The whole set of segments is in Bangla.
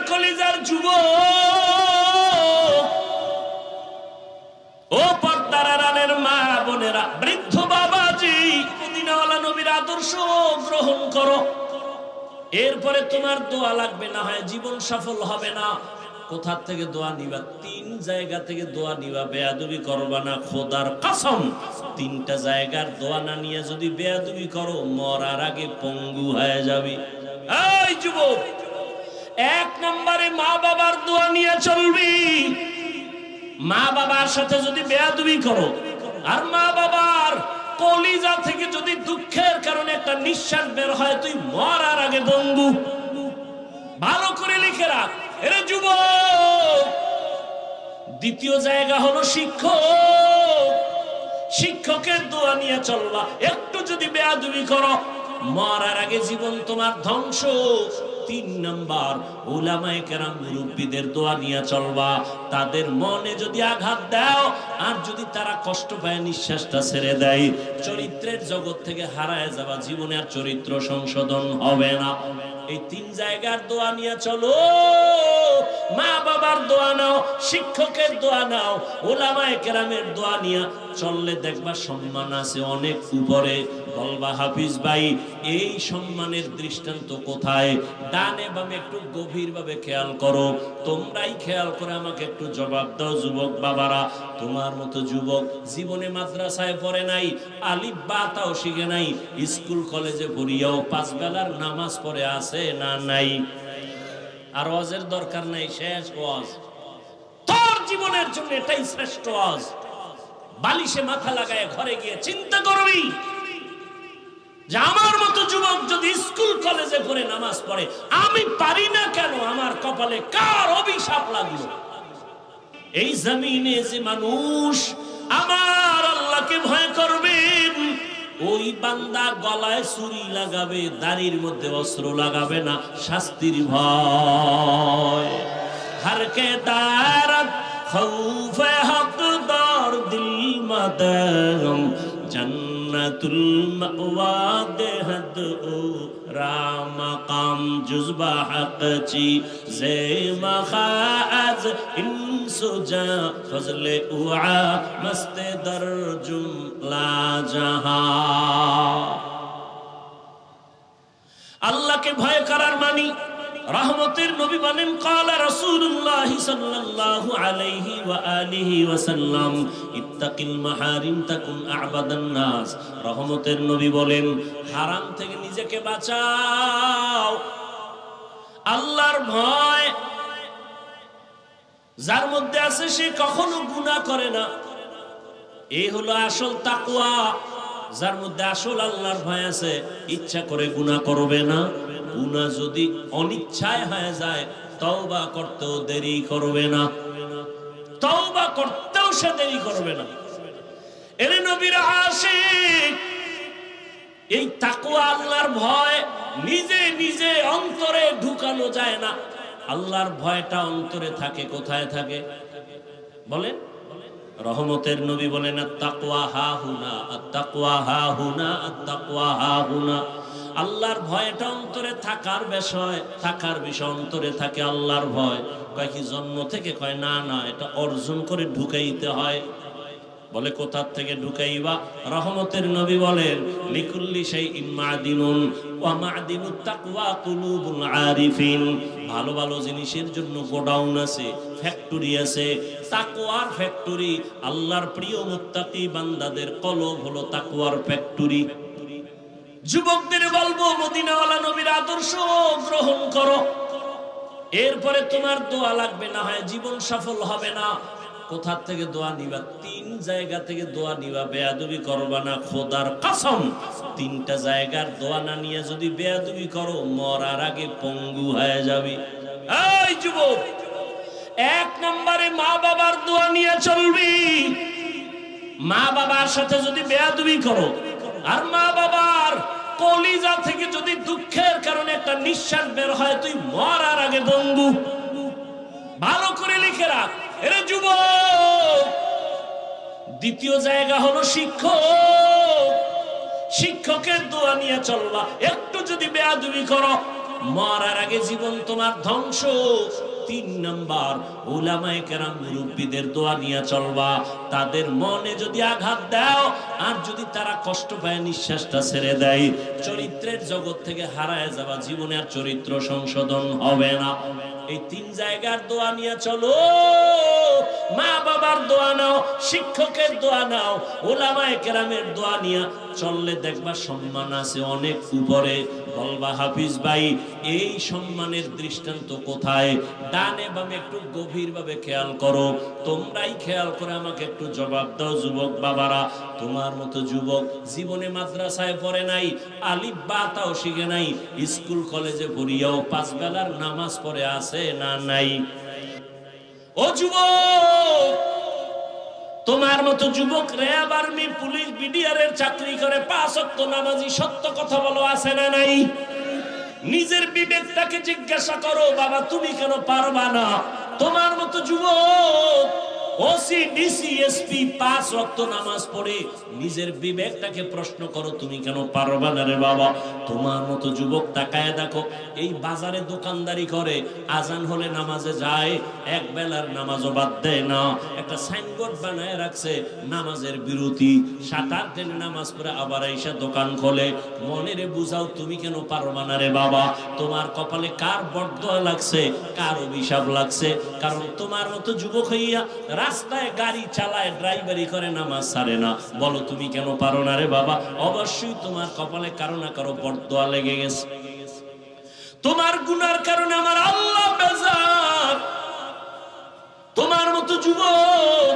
কলিজার যুবক, ও পর্দার আড়ালের মা বোনেরা, বৃদ্ধ বাবাজি, মদিনাওয়ালা নবীর আদর্শ গ্রহণ করো। এরপরে তোমার দোয়া লাগবে না, হয় জীবন সফল হবে না। কোথা থেকে দোয়া নিবা? 3 জায়গা থেকে দোয়া নিবা। বেয়াদবি করবা না, খোদার কসম। 3টা জায়গার দোয়া না নিয়ে যদি বেয়াদবি করো, মরার আগে পঙ্গু হয়ে যাবে। এই যুবক, 1 নম্বরে মা বাবার দোয়া নিয়ে চলবি। মা বাবার সাথে যদি বেয়াদবি করো, আর মা বাবার কলিজা থেকে যদি দুঃখের কারণে একটা নিঃশ্বাস বের হয়, তুই মরার আগে পঙ্গু। ভালো করে লিখে রাখ এরে যুবক। দ্বিতীয় জায়গা হলো শিক্ষক। শিক্ষকের দোয়া নিয়ে চলবা। একটু যদি বেয়াদবি করো, মরার আগে জীবন তোমার ধ্বংস। 3 নাম্বার, উলামায়ে কেরাম মুরব্বিদের দোয়া নিয়ে চলবা। তাদের মনে যদি আঘাত দাও, আর যদি তারা কষ্ট পায়, নিঃশ্বাসটা ছেড়ে দেয়, চরিত্রের জগৎ থেকে হারায় যাবা, জীবনে আর চরিত্র সংশোধন হবে না। এই 3 জায়গার দোয়া নিয়ে চলো। মা বাবার দোয়া নাও, শিক্ষকের দোয়া নাও, উলামায়ে কেরামের দোয়া নিয়ে চললে দেখবা সম্মান আছে অনেক উপরে। বলবা হাফিজ ভাই, এই সম্মানের দৃষ্টান্ত কোথায়? ডানে বামে একটু গভীরভাবে খেয়াল করো। তোমরাই খেয়াল করে আমাকে একটু জবাব দাও যুবক বাবারা। তোমার মতো যুবক জীবনে মাদ্রাসায় পড়ে নাই, আলিফ বা তাও শিখে নাই, স্কুল কলেজে পড়িয়াও 5 বেলার নামাজ পড়ে আছে না নাই? আর ওয়াজের দরকার নাই, শেষ ওয়াজ। তোর জীবনের জন্য এটাই শ্রেষ্ঠ ওয়াজ। বালিশে মাথা লাগায় ঘরে গিয়ে চিন্তা করবি যে আমার মতো যুবক যদি স্কুল কলেজে পড়ে নামাজ পড়ে, আমি পারি না কেন? আমার কপালে কার অভিশাপ লাগলো? এই জমিনে যে মানুষ আমার আল্লাহকে ভয় করবেন, ওই বান্দা গলায় ছুরি লাগাবে, দাড়ির মধ্যে অস্ত্র লাগাবে না, শাস্তির ভয়। হর কে দারত খৌফে হকদার দিল মাদম, জান্নাতুল মাওয়া দেহদ ও রামাকাম জুজবা হকচি জে মখাজ ইনসুজা ফজলে উআ মস্তে দরজুম লা জাহা। আল্লাহকে ভয় করার মানি, রহমতের নবী বলেন, ক্বালা রাসূলুল্লাহ সাল্লাল্লাহু আলাইহি ওয়া আলিহি ওয়াসাল্লাম, ইত্তাকিল মাহারিম তাকুন আ'বাদান নাস। রহমতের নবী বলেন, হারাম থেকে নিজেকে বাঁচাও। আল্লাহর ভয় যার মধ্যে আছে, সে কখনো গুনাহ করে না। এই হলো আসল তাকওয়া। যার মধ্যে আসল আল্লাহর ভয় আছে, ইচ্ছা করে গুনাহ করবে না। গুনাহ যদি অনিচ্ছায় হয়ে যায়, তওবা করতেও দেরি করবে না। তওবা করতেও সে দেরি করবে না। এর নবীর আশিক। এই তাকওয়া, আল্লাহর ভয় নিজে নিজে অন্তরে ঢুকানো যায় না। আল্লাহর ভয়টা অন্তরে থাকে। কোথায় থাকে বলেন? রহমতের নবী বলেন, আত-তাকওয়া হা হুনা, আত-তাকওয়া হা হুনা, আত-তাকওয়া হা হুনা। আল্লাহর ভয়টা অন্তরে থাকার বিষয়, অন্তরে থাকে আল্লাহর ভয়। কয় কি জন্ম থেকে? কয় না না, এটা অর্জন করে ঢুকাইতে হয়। বলে কোথা থেকে ঢুকাইবা? রহমতের নবী বলেন, লিকুল্লি শাইইন মাদিনুন ওয়া মাদিনুত তাকওয়া কুলুবুল আরিফিন। ভালো ভালো জিনিসের জন্য গোডাউন আছে, ফ্যাক্টরি আছে। তাকওয়ার ফ্যাক্টরি, আল্লাহর প্রিয় মুত্তাকি বান্দাদের কলব হলো তাকওয়ার ফ্যাক্টরি। যুবকদের বলবো, মদিনাওয়ালা নবীর আদর্শ গ্রহণ করো। এরপরে তোমার দোয়া লাগবে না, হয় জীবন সফল হবে না। কোথা থেকে দোয়া নিবা? 3 জায়গা থেকে দোয়া নিবা। বেয়াদবি করবা না, খোদার কসম। 3টা জায়গার দোয়া না নিয়ে যদি বেয়াদবি করো, মরার আগে পঙ্গু হয়ে যাবে। এই যুবক, 1 নম্বরে মা বাবার দোয়া নিয়ে চলবি। মা বাবার সাথে যদি বেয়াদবি করো, আর মা বাবার কলিজা থেকে যদি দুঃখের কারণে একটা নিঃশ্বাস বের হয়, তুই মরার আগে পঙ্গু। ভালো করে লিখে রাখ এরে যুবক। দ্বিতীয় জায়গা হলো শিক্ষক। শিক্ষকের দোয়া নিয়ে চলবা। একটু যদি বেয়াদবি করো, মরার আগে জীবন তোমার ধ্বংস। 3 নাম্বার, উলামায়ে কেরাম মুরব্বিদের দোয়া নিয়ে চলবা। তাদের মনে যদি আঘাত দাও আর যদি তারা কষ্ট পায়, নিঃশ্বাসটা ছেড়ে দেয়, চরিত্রের জগৎ থেকে হারায় যাবা, জীবনের চরিত্র সংশোধন হবে না। এই 3 জায়গার দোয়া নিয়ে চলো। মা বাবার দোয়া নাও, শিক্ষকের দোয়া নাও, উলামায়ে কেরামের দোয়া নিয়ে চললে দেখবা সম্মান আছে অনেক উপরে। বলবা হাফিজ ভাই, এই সম্মানের দৃষ্টান্ত কোথায়? ডানে বামে একটু গভীরভাবে খেয়াল করো। তোমরাই খেয়াল করে আমাকে একটু জবাব দাও যুবক বাবারা। তোমার মতো যুবক জীবনে মাদ্রাসায় পড়ে নাই, আলিফ বা তাও শিখে নাই, স্কুল কলেজে পড়িয়াও 5 বেলার নামাজ পড়ে আছে না নাই? ও যুবক, তোমার মতো যুবক র্যাব, আর্মি, পুলিশ, বিডিআর এর চাকরি করে 5 ওয়াক্ত নামাজি, সত্য কথা বলো আছে না নাই? নিজের বিবেকটাকে জিজ্ঞাসা করো, বাবা তুমি কেন পারবা না? তোমার মতো যুবক ওসি, ডিসি, এসপি 5 ওয়াক্ত নামাজ পড়ে, নিজের বিবেকটাকে প্রশ্ন করো, তুমি কেন পারবা না রে বাবা? তোমার মতো যুবক তাকায় দেখো, এই বাজারে দোকানদারি করে, আজান হলে নামাজে যায়, এক বেলার নামাজও বাদ দেয় না। একটা সাইনবোর্ড বানায় রাখছে নামাজের বিরতি, 7-8 দিন নামাজ পড়ে আবার এসে দোকান খোলে। মনেরে বুঝাও, তুমি কেন পারবা না রে বাবা? তোমার কপালে কার বরদোয়া লাগছে, কার অভিশাপ লাগছে? কারণ তোমার মতো যুবক হইয়া রাস্তায় গাড়ি চালায়, ড্রাইভারি করে, নামাজ ছাড়ে না। বলো তুমি কেন পারো না রে বাবা? অবশ্যই তোমার কপালে কারো না কারো বরদোয়া লেগে গেছে। তোমার গুনার কারণে আমার আল্লাহ বেজার। তোমার মতো যুবক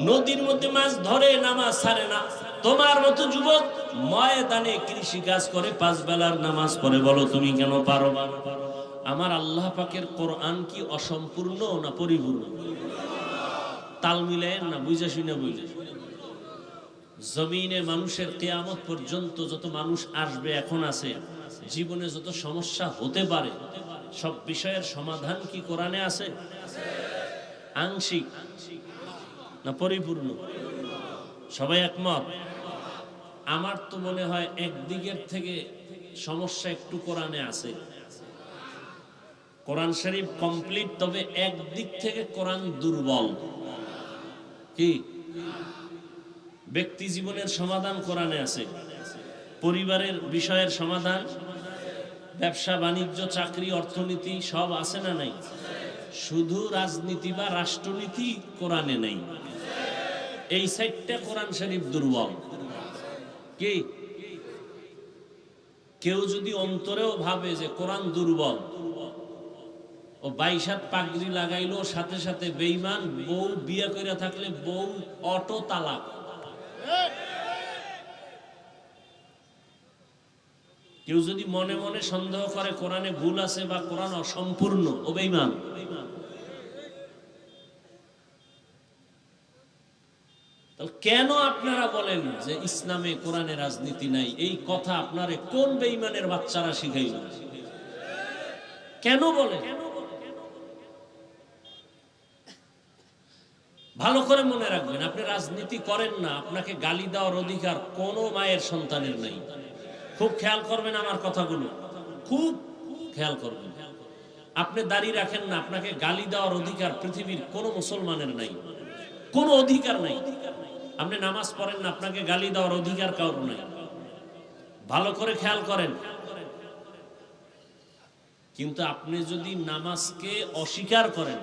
নদীর মধ্যে মাছ ধরে, নামাজ ছাড়ে না। তোমার মতো যুবক ময়দানে কৃষি কাজ করে, 5 বেলার নামাজ পড়ে। বলো তুমি কেন পারো না? আমার আল্লাহ পাকের কোরআন কি অসম্পূর্ণ না পরিপূর্ণ? তাল মিলেন না, বুঝে শুনে বুঝে। জমিনে মানুষের কিয়ামত পর্যন্ত যত মানুষ আসবে, এখন আছে, জীবনে যত সমস্যা হতে পারে, সব বিষয়ের সমাধান কি কোরআনে আছে? আংশিক না পরিপূর্ণ? সবাই একমত? আমার তো মনে হয় একদিকের থেকে সমস্যা একটু কোরআনে আছে। কোরআন শরীফ কমপ্লিট, তবে একদিক থেকে কোরআন দুর্বল। কি? ব্যক্তি জীবনের সমাধান কোরআনে আছে, পরিবারের বিষয়ের সমাধান, ব্যবসা বাণিজ্য, চাকরি, অর্থনীতি সব আছে না নাই? শুধু রাজনীতি বা রাষ্ট্রনীতি কোরআনে নেই। এই সাইডটা কোরআন শরীফ দুর্বল। কি? কেউ যদি অন্তরেও ভাবে যে কোরআন দুর্বল, ও 22 হাত পাগড়ি লাগাইলো, সাথে সাথে বেঈমান, বউ বিয়ে করে থাকলে বউ অটো তালাক। কেউ যদি মনে মনে সন্দেহ করে কোরআনে ভুল আছে বা কোরআন অসম্পূর্ণ, ও বেঈমান। কেন আপনারা বলেন যে ইসলামে কোরআনে রাজনীতি নাই? এই কথা আপনারে কোন বেঈমানের বাচ্চারা শিখাইল? কেন বলেন? ভালো করে মনে রাখবেন, আপনি রাজনীতি করেন না, আপনাকে গালি দেওয়ার অধিকার কোনো মায়ের সন্তানের নাই। খুব খেয়াল করবেন আমার কথাগুলো, খুব খেয়াল করবেন। আপনি দাঁড়িয়ে রাখেন না, আপনাকে গালি দেওয়ার অধিকার পৃথিবীর কোনো মুসলমানের নাই, কোনো অধিকার নাই। আপনি নামাজ পড়েন না, আপনাকে গালি দেওয়ার অধিকার কারো নাই। ভালো করে খেয়াল করেন। কিন্তু আপনি যদি নামাজকে অস্বীকার করেন,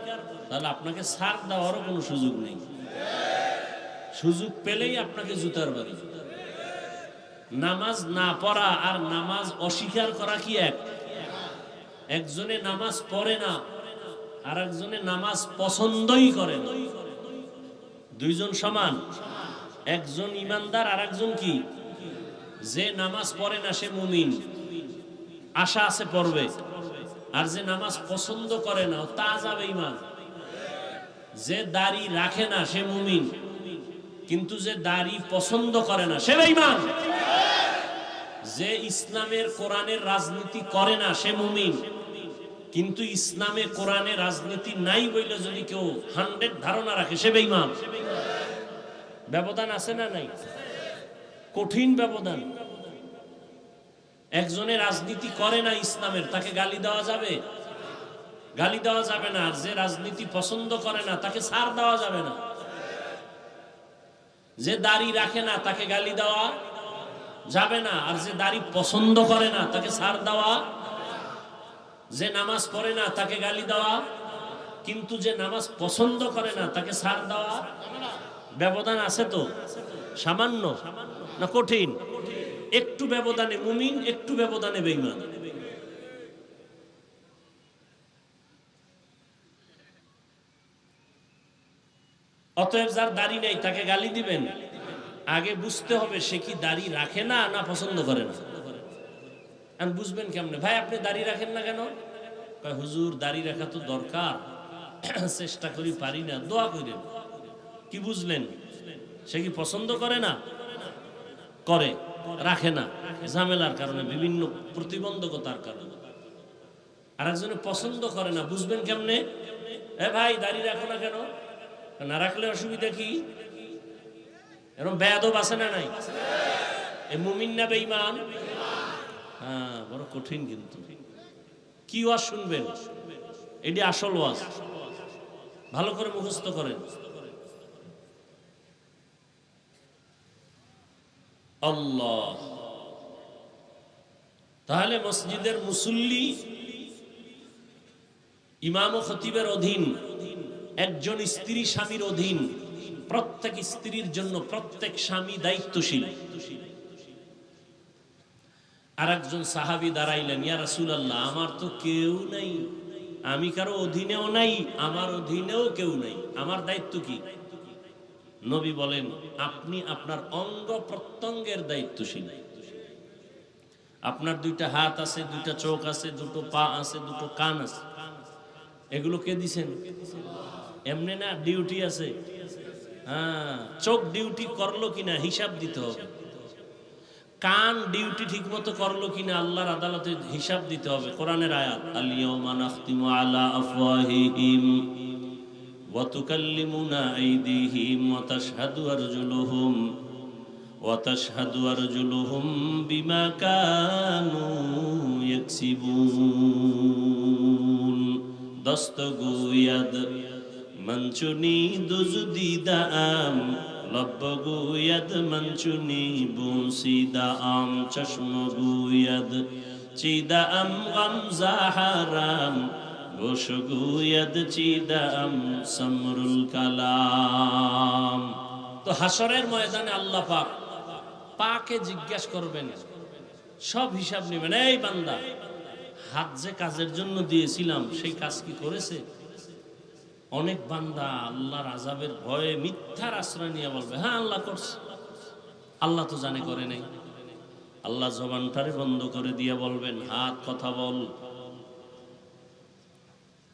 তাহলে আপনাকে ছাড় দেওয়ারও কোনো সুযোগ নেই। সুযোগ পেলেই আপনাকে জুতার বাড়ি। নামাজ না পড়া আর নামাজ অস্বীকার করা কি এক? একজনে নামাজ পড়ে না, আর একজনে নামাজ পছন্দই করে না। দুইজন সমান? একজন ইমানদার আর একজন কি? যে নামাজ পড়ে না সে মুমিন, আশা আছে পড়বে। আর যে নামাজ পছন্দ করে না তা যাবে ইমান। যে দাড়ি রাখে না সে মুমিন, কিন্তু যে দাড়ি পছন্দ করে না সে বেঈমান। যে ইসলামের কোরআনের রাজনীতি করে না সে মুমিন, কিন্তু ইসলামে কোরআনে রাজনীতি নাই বলে যদি কেউ 100 ধারণা রাখে সে বেঈমান। ব্যবধান আছে না নাই? কঠিন ব্যবধান। একজনের রাজনীতি করে না ইসলামের, তাকে গালি দেওয়া যাবে? গালি দেওয়া যাবে না। আর যে রাজনীতি পছন্দ করে না তাকে ছাড় দেওয়া যাবে না। যে দাড়ি রাখে না তাকে গালি দেওয়া যাবে না। আর যে দাড়ি পছন্দ করে না তাকে ছাড় দেওয়া। যে নামাজ পড়ে না তাকে গালি দেওয়া, কিন্তু যে নামাজ পছন্দ করে না তাকে ছাড় দেওয়া। ব্যবধান আছে তো? সামান্য না কঠিন? একটু ব্যবধানে মুমিন, একটু ব্যবধানে বেঈমান। অতএব যার দাড়ি নেই তাকে গালি দিবেন, আগে বুঝতে হবে সে কি দাড়ি রাখে না না পছন্দ করে না। আমি বুঝবেন কেমনে? ভাই আপনি দাড়ি রাখেন না কেন? হুজুর দাড়ি রাখা তো দরকার, চেষ্টা করি পারি না, দোয়া করেন। কি বুঝলেন? সে কি পছন্দ করে না? করে, রাখে না ঝামেলার কারণে, বিভিন্ন প্রতিবন্ধকতার কারণে। আর একজনে পছন্দ করে না, বুঝবেন কেমনে? এ ভাই দাড়ি রাখো না কেন? না রাখলে অসুবিধা কি? এরকম বেয়াদব আছে না নাই? এ মুমিন না বেঈমান? হ্যাঁ, বড় কঠিন। কিন্তু কি ওয়াজ শুনবেন? এটি আসল ওয়াজ, ভালো করে মুখস্থ করেন। আল্লাহ। তাহলে মসজিদের মুসল্লি ইমাম ও খতিবের অধীন, একজন স্ত্রী স্বামীর অধীন, প্রত্যেক স্ত্রীর জন্য প্রত্যেক স্বামী দায়িত্বশীল। আর একজন সাহাবী দাঁড়াইলেন, ইয়া রাসূলুল্লাহ, আমার তো কেউ নাই, আমি কারো অধীনেও নাই, আমার অধীনেও কেউ নাই, আমার দায়িত্ব কি? নবী বলেন, আপনি আপনার অঙ্গ প্রত্যঙ্গের দায়িত্বশীল। আপনার দুইটা হাত আছে, দুইটা চোখ আছে, দুটো পা আছে, দুটো কান আছে, এগুলো কে দিছেন? এমনি না, ডিউটি আছে। হ্যাঁ, চোখ ডিউটি করলো কিনা হিসাব দিতে হবে। কান ডিউটি ঠিক মতো করলো কিনা আল্লাহর আদালতে হিসাব দিতে হবে। কোরআনের আয়াত, আল-ইয়াওমা নাখতিমু আলা আফওয়াহিহিম ওয়া তুকাল্লিমুনা আইদিহিম ওয়া তাশহাদু আরজুলুহুম বিমা কানু ইয়াকসিবুন। দস্তগুয়াদ মঞ্চুনি দুজদিদাম লব্বগুয়াদ মঞ্চুনি বুসিদাম চশমগুয়াদ চিদাম গামজা হারাম বশগুয়াদ চিদাম সমরুল কালাম। তো হাসরের ময়দানে আল্লাহ পাক পাকে জিজ্ঞাসা করবেন, সব হিসাব নেবেন। এই বান্দা, হাত যে কাজের জন্য দিয়েছিলাম সেই কাজ কি করেছে? অনেক বান্দা আল্লাহর আযাবের ভয়ে মিথ্যার আশ্রয় নিয়ে বলবে, হ্যাঁ আল্লাহ করছে। আল্লাহ তো জানে করে নাই। আল্লাহ জবানটারে বন্ধ করে দিয়ে বলবেন, হাত কথা বল।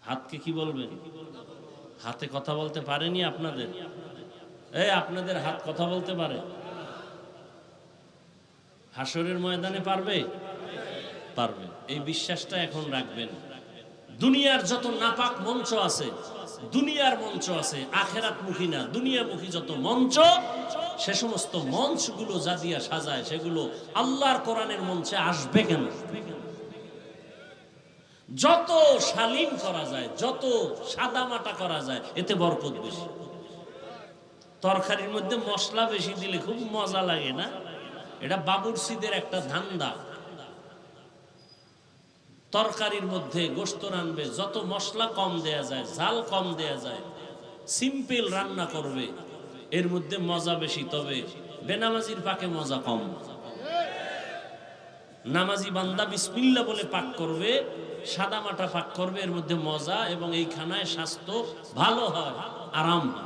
হাতকে কি বলবেন? হাতে কথা বলতে পারেনি আপনাদের? আপনাদের হাত কথা বলতে পারে? হাসরের ময়দানে পারবে? পারবে। এই বিশ্বাসটা এখন রাখবেন। দুনিয়ার যত নাপাক মঞ্চ আছে, দুনিয়ার মঞ্চ আছে, আখেরাতমুখী না, দুনিয়ামুখী যত মঞ্চ, সে সমস্ত মঞ্চগুলো যা দিয়া সাজায় সেগুলো আল্লাহর কোরআনের মঞ্চে আসবে কেন? যত শালীন করা যায়, যত সাদামাটা করা যায়, এতে বরকত বেশি। তরকারির মধ্যে মশলা বেশি দিলে খুব মজা লাগে না? এটা বাবুরচিদের একটা ধান্দা। তরকারির মধ্যে গোশত রানবে, যত মশলা কম দেয়া যায়, ঝাল কম দেয়া যায়, সিম্পল রান্না করবে, এর মধ্যে মজা বেশি। তবে বেনামাজির পাকে মজা কম। নামাজি বান্দা বিসমিল্লাহ বলে পাক করবে, সাদা মাটা পাক করবে, এর মধ্যে মজা, এবং এই খানায় স্বাস্থ্য ভালো হয়, আরাম হয়।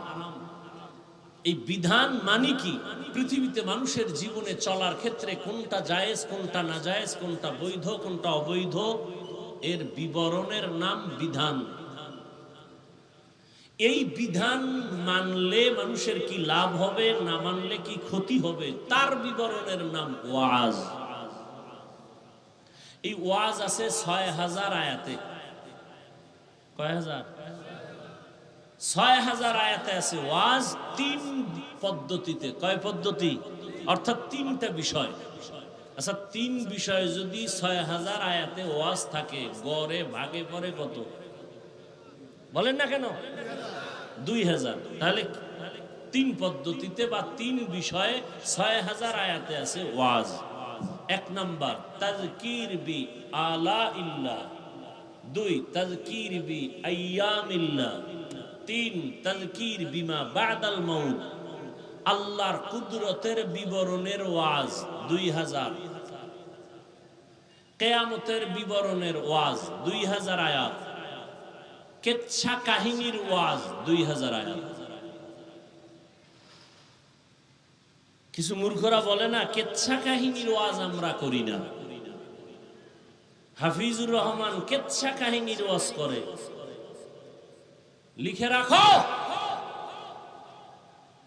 এই বিধান মানে কি? পৃথিবীতে মানুষের জীবনে চলার ক্ষেত্রে কোনটা জায়েজ, কোনটা না জায়েজ, কোনটা বৈধ, কোনটা অবৈধ, এর বিবরণের নাম বিধান। এই বিধান মানলে মানুষের কি লাভ হবে, না মানলে কি ক্ষতি হবে, তার বিবরণের নাম ওয়াজ। এই ওয়াজ আছে ৬,০০০ আয়াতে। কয় হাজার? ৬,০০০ আয়াতে আছে ওয়াজ, ৩ পদ্ধতিতে। কয় পদ্ধতি? অর্থাৎ ৩টা বিষয়। আচ্ছা, 3 বিষয়ে যদি 6000 আয়াতে ওয়াজ থাকে, গড়ে ভাগে পড়ে কত বলেন না কেন? 2000। তাহলে 3 পদ্ধতিতে বা 3 বিষয়ে 6000 আয়াতে আছে ওয়াজ। 1 নাম্বার তাযকির বি আলা ইল্লাহ, 2 তাযকির বি আইয়ামিল্লাহ, 3 তাযকির বিমা বাদাল মাউত, আল্লাহর কুদরতের বিবরণের ওয়াজ 2000, কিয়ামতের বিবরণের ওয়াজ 2000 আয়াত, কেচ্ছা কাহিনীর ওয়াজ 2000 আয়াত। কিছু মূর্খরা বলে না কেচ্ছা কাহিনীর ওয়াজ আমরা করি না। হাফিজুর রহমান কেচ্ছা কাহিনীর ওয়াজ করে, লিখে রাখো।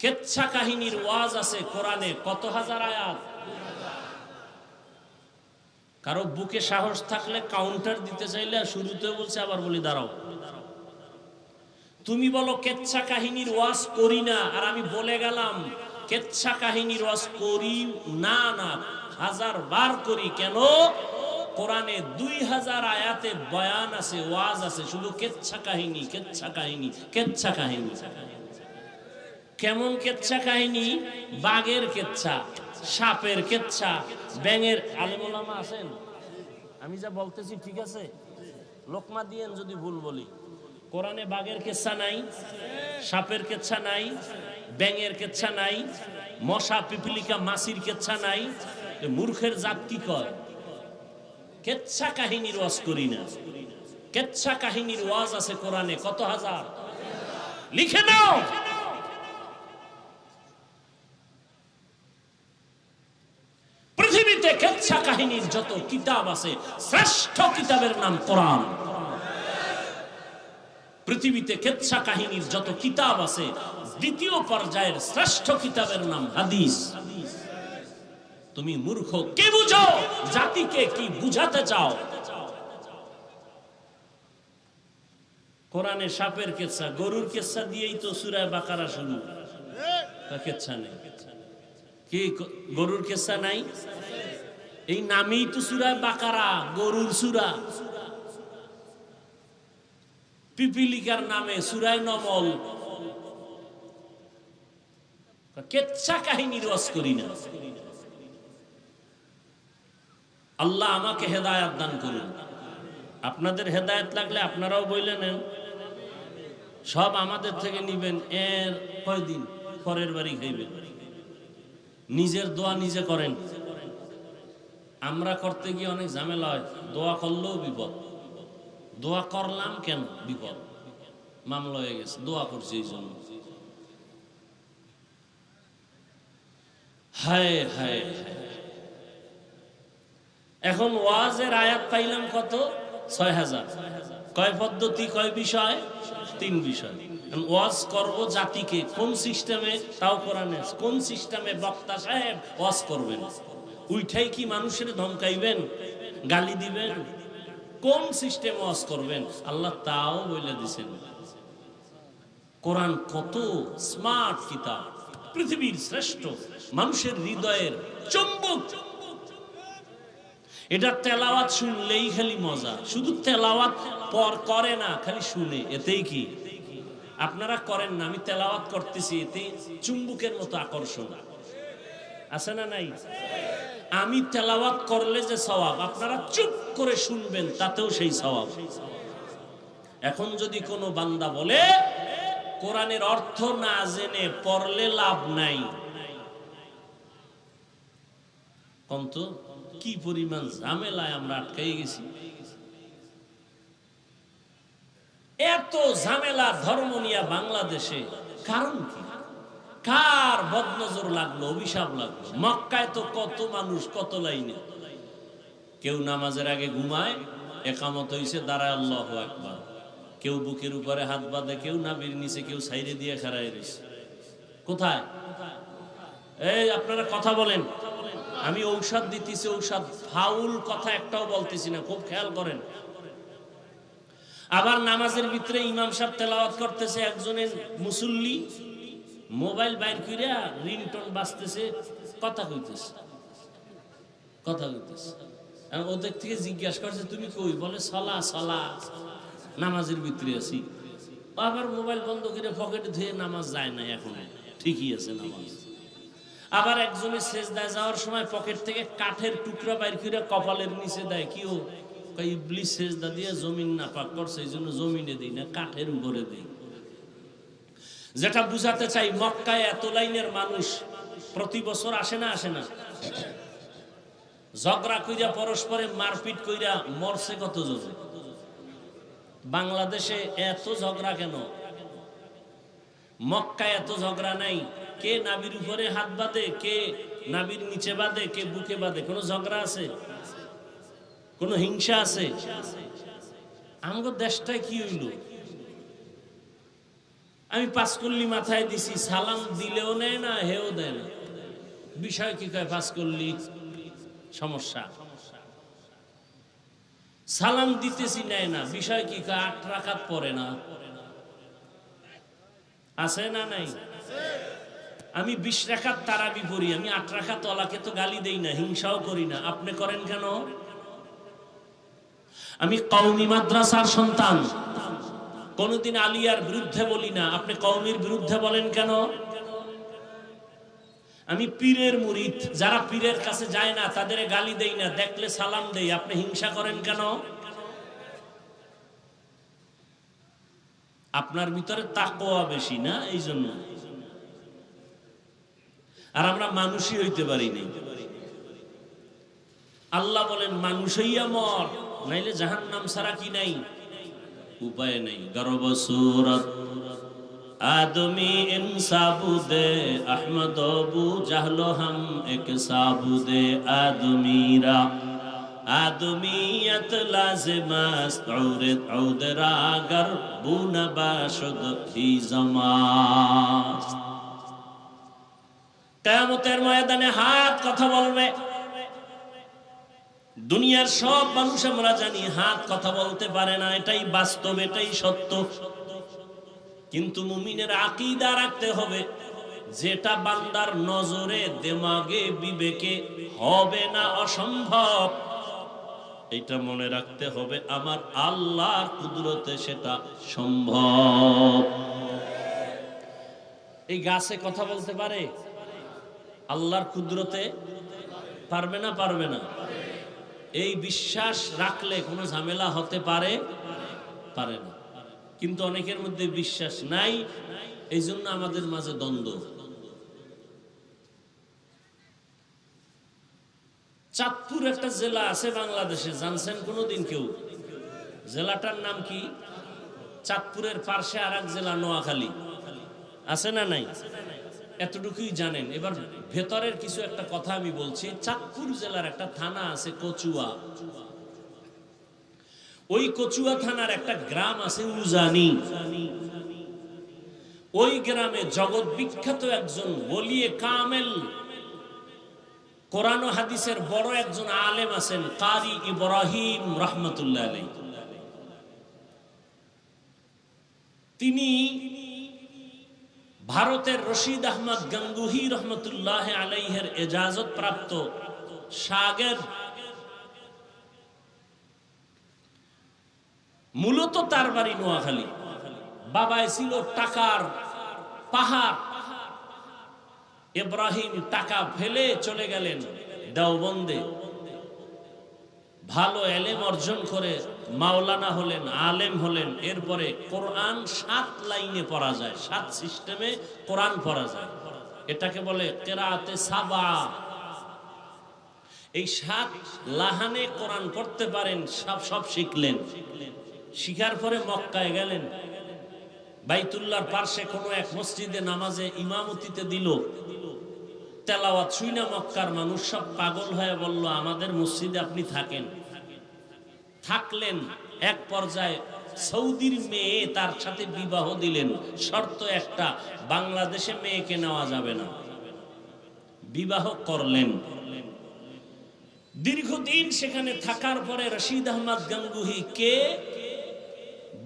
কেচ্ছা কাহিনীর ওয়াজ আছে কোরআনে কত হাজার আয়াত। কারো বুকে সাহস থাকলে কাউন্টার দিতে চাইলে শুরুতে বলছে, আবার বলি দাঁড়াও। তুমি বলো কেচ্ছা কাহিনীর ওয়াজ করি না, আর আমি বলে গেলাম কেচ্ছা কাহিনীর ওয়াজ করি না। না, 1000 বার করি। কেন? কোরআনে 2000 আয়াতে বয়ান আছে, ওয়াজ আছে, শুধু কেচ্ছা কাহিনী, কেচ্ছা কাহিনী, কেচ্ছা কাহিনী। কেমন কেচ্ছা কাহিনী? বাঘের কেচ্ছা, সাপের কেচ্ছা, ব্যাঙের। আলেম ওলামা আছেন? আমি যা বলতেছি ঠিক আছে? লোকমা দিয়েন যদি ভুল বলি। কোরআনে বাঘের কেচ্ছা নাই, সাপের কেচ্ছা নাই, ব্যাঙের কেচ্ছা নাই, মশা পিপিলিকা মাছির কেচ্ছা নাই। মূর্খের জাত কি কয়? কেচ্ছা কাহিনীর ওয়াজ করি না। কেচ্ছা কাহিনীর ওয়াজ আছে কোরআনে কত হাজার, লিখে নাও। পৃথিবীতে কেচ্ছা কাহিনীর যত কিতাব আছে, শ্রেষ্ঠ কিতাবের নাম কোরআন। পৃথিবীতে কেচ্ছা কাহিনীর যত কিতাব আছে, দ্বিতীয় পর্যায়ের শ্রেষ্ঠ কিতাবের নাম হাদিস। তুমি মূর্খ, কে বুঝো জাতিকে কি বুঝাতে চাও? কোরআনে সাপের কেচ্ছা, গরুর কেচ্ছা দিয়েই তো সূরা বাকারা শুরু। কেচ্ছা নেই কি? গরুর কেচ্ছা নাই? এই নামেই তো সূরা বাকারা, গরুর সূরা। পিপিলিকার নামে সূরা নমল। কেচ্ছা কাহিনীর ওয়াজ করি না। আল্লাহ আমাকে হেদায়েত দান করুন। আপনাদের হেদায়েত লাগলে আপনারাও বইলে নেন, সব আমাদের থেকে নিবেন। এর কয়দিন পরের বাড়ি খাইবেন। নিজের দোয়া নিজে করেন। আমরা করতে গিয়ে অনেক ঝামেলা হয়। দোয়া করলেও বিপদ। দোয়া করলাম কেন? বিপদ, মামলা হয়ে গেছে, দোয়া করছি এই জন্য। হায় হায়। এখন ওয়াজের আয়াত পাইলাম কত? 6000। কয় পদ্ধতি, কয় বিষয়? 3 বিষয়। ওয়াজ করব জাতিকে কোন সিস্টেমে? তাও কোরআনে। কোন সিস্টেমে বক্তা সাহেব ওয়াজ করবেন? উইঠাই কি মানুষের ধমকাইবেন, গালি দিবেন? কোন সিস্টেমে ওয়াজ করবেন আল্লাহ তাও বলে দিয়েছেন। কোরআন কত স্মার্ট কিতাব, পৃথিবীর শ্রেষ্ঠ, মানুষের হৃদয়ের চুম্বক। এটা তেলাওয়াত শুনলেই খালি মজা। শুধু তেলাওয়াত পর করে না, খালি শুনে, এতেই কি? আপনারা করেন না, আমি তেলাওয়াত করতেছি, এতে চুম্বকের মতো আকর্ষণ আছে না নাই? আমি তেলাওয়াত করলে যে সওয়াব, আপনারা চুপ করে শুনবেন তাতেও সেই সওয়াব। এখন যদি কোনো বান্দা বলে কোরআনের অর্থ না জেনে পড়লে লাভ নাই, কিন্তু কি পরিমাণ ঝামেলায় আমরা আটকাই গেছি। এত ঝামেলা ধর্ম নিয়ে বাংলাদেশে, কারণ কি? কার বদনজর লাগলো, অভিশাপ লাগলো? মক্কায় তো কত মানুষ, কত লাইনে। কেউ নামাজের আগে ঘুমায়, একামত হইছে দাঁড়ায় আল্লাহু আকবার। কেউ বুকের উপরে হাত বাঁধে, কেউ নাভির নিচে, কেউ সাইরে দিয়ে খাড়ায় রয়েছে। কোথায়? এই আপনারা কথা বলেন। আমি ঔষধ দিতেছি, ঔষধ ফাউল কথা একটাও বলতেছি না, খুব খেয়াল করেন। আবার নামাজের ভিতরে ইমাম সাহেব তেলাওয়াত করতেছে, একজনের মুসল্লি মোবাইল বাইর কইরা রিংটোন বাজতেছে, কথা কইতেছে। কথা বলতেছে। ওদের থেকে জিজ্ঞাসা করছে তুমি কই, বলে সলা সলা, নামাজের ভিতরে আছি। আবার মোবাইল বন্ধ করে পকেটে ধুয়ে নামাজ যায় না, এখন ঠিকই আছে নামাজ। আবার একজনের সেজদায় যাওয়ার সময় পকেট থেকে কাঠের টুকরা বাইর করে কপালের নিচে দেয়, কি ও ইবলিস সেজদা দিয়ে জমিন নাপাক করছে, এই জন্য জমিনে দিই না, কাঠের উপরে দিই। যেটা বুঝাতে চাই, মক্কায় এত লাইনের মানুষ প্রতি বছর আসে না, আসে না? ঝগড়া কইরা পরস্পরে মারপিট কইরা মরছে কতজন? বাংলাদেশে এত ঝগড়া কেন? মক্কায় এত ঝগড়া নাই। কে নাবির উপরে হাত বাঁধে, কে নাবির নিচে বাঁধে, কে বুকে বাঁধে, কোন ঝগড়া আছে? কোন হিংসা আছে? আমাদের দেশটায় কি হইল? আমি পাঁচকল্লি মাথায় দিছি, সালাম দিলেও নেয় না, হেও দেয় না। বিষয় কি কয়? পাঁচকল্লি সমস্যা। সালাম দিতেছি নেয় না, বিষয় কি কয়? 8 রাকাত পড়ে না। আছে না নাই? আমি 20 রাকাত তারাবি পড়ি, আমি 8 রাকাত ওয়ালাকে তো গালি দেই না, হিংসাও করি না। আপনি করেন কেন? আমি কওমি মাদ্রাসার সন্তান, কোনদিন আলিয়ার বিরুদ্ধে বলি না, আপনি কওমির বিরুদ্ধে বলেন কেন? আমি পীরের মুরিদ, যারা পীরের কাছে যায় না তাদের গালি দেই না, দেখলে সালাম দেই, আপনি হিংসা করেন কেন? আপনার ভিতরে তাকওয়া বেশি না, এই জন্য। আর আমরা মানুষই হইতে পারি নাই। আল্লাহ বলেন মানুষ হইয়া মর, নাইলে জাহান্নাম ছাড়া কি নাই? উপায় নাই। গর্ব সুরত आदमी इन साबुदे अहमद अबू जहलो हम एक साबुदे आदमीरा आदमीयत लाजिमस्त औदरा गर बुना बाशद ही जमास्त। কিয়ামতের ময়দানে হাত কথা বলবে। দুনিয়ার সব মানুষ আমরা জানি হাত কথা বলতে পারে না, এটাই বাস্তব, এটাই সত্য। কিন্তু মুমিনের আকীদা রাখতে হবে, যেটা বান্দার নজরে, দিমাগে, বিবেকে হবে না, অসম্ভব, এটা মনে রাখতে হবে আমার আল্লাহর কুদরতে সেটা সম্ভব। এই গাছে কথা বলতে পারে? আল্লাহর কুদরতে পারবে না? পারবে না। এই বিশ্বাস রাখলে কোনো ঝামেলা হতে পারে? পারে না। কিন্তু অনেকের মধ্যে বিশ্বাস নাই, এই জন্য আমাদের মাঝে দ্বন্দ্ব। চাঁদপুর একটা জেলা আছে বাংলাদেশে, জানছেন কোনদিন কেউ? জেলাটার নাম কি? চাঁদপুরের পাশে আর এক জেলা নোয়াখালী, আছে না নাই? এতটুকুই জানেন। এবার ভেতরের কিছু একটা কথা আমি বলছি। চাঁদপুর জেলার একটা থানা আছে কচুয়া। ওই কচুয়া থানার একটা গ্রাম আছে উজানি। ওই গ্রামে জগৎ বিখ্যাত একজন ওলিয়ে কামেল, কোরআন ও হাদিসের বড় একজন আলেম আছেন, কারি ইব্রাহিম রহমতুল্লাহ আলাইহি। তিনি ভারতের রশিদ আহমদ গঙ্গুহি রহমতুল্লাহ আলাইহির এজাজত প্রাপ্ত শাগির। মূলত তার বাড়ি নোয়াখালী। বাবায় ছিল টাকার পাহাড়। ইব্রাহিম টাকা ফেলে চলে গেলেন দেওবন্দে, ভালো এলেম অর্জন করে মাওলানা হলেন, আলেম হলেন। এরপরে কোরআন 7 লাইনে পড়া যায়, 7 সিস্টেমে কোরআন পড়া যায়। এটাকে বলে কিরাআতে সাবা। এই 7 লাহানে কোরআন পড়তে পারেন, সব শিখলেন। শিখার পরে মক্কায় গেলেন, বাইতুল্লাহর পাশে কোনো এক মসজিদে নামাজে ইমামতিতে দিল। তেলাওয়াত শুইনা মক্কার মানুষ সব পাগল হয়ে বলল, আমাদের মসজিদে আপনি থাকেন। থাকলেন। এক পর্যায়ে সৌদির মেয়ে তার সাথে বিবাহ দিলেন। শর্ত একটা, বাংলাদেশে মেয়েকে নেওয়া যাবে না। বিবাহ করলেন। দীর্ঘদিন সেখানে থাকার পরে রশিদ আহমদ গঙ্গুহি কে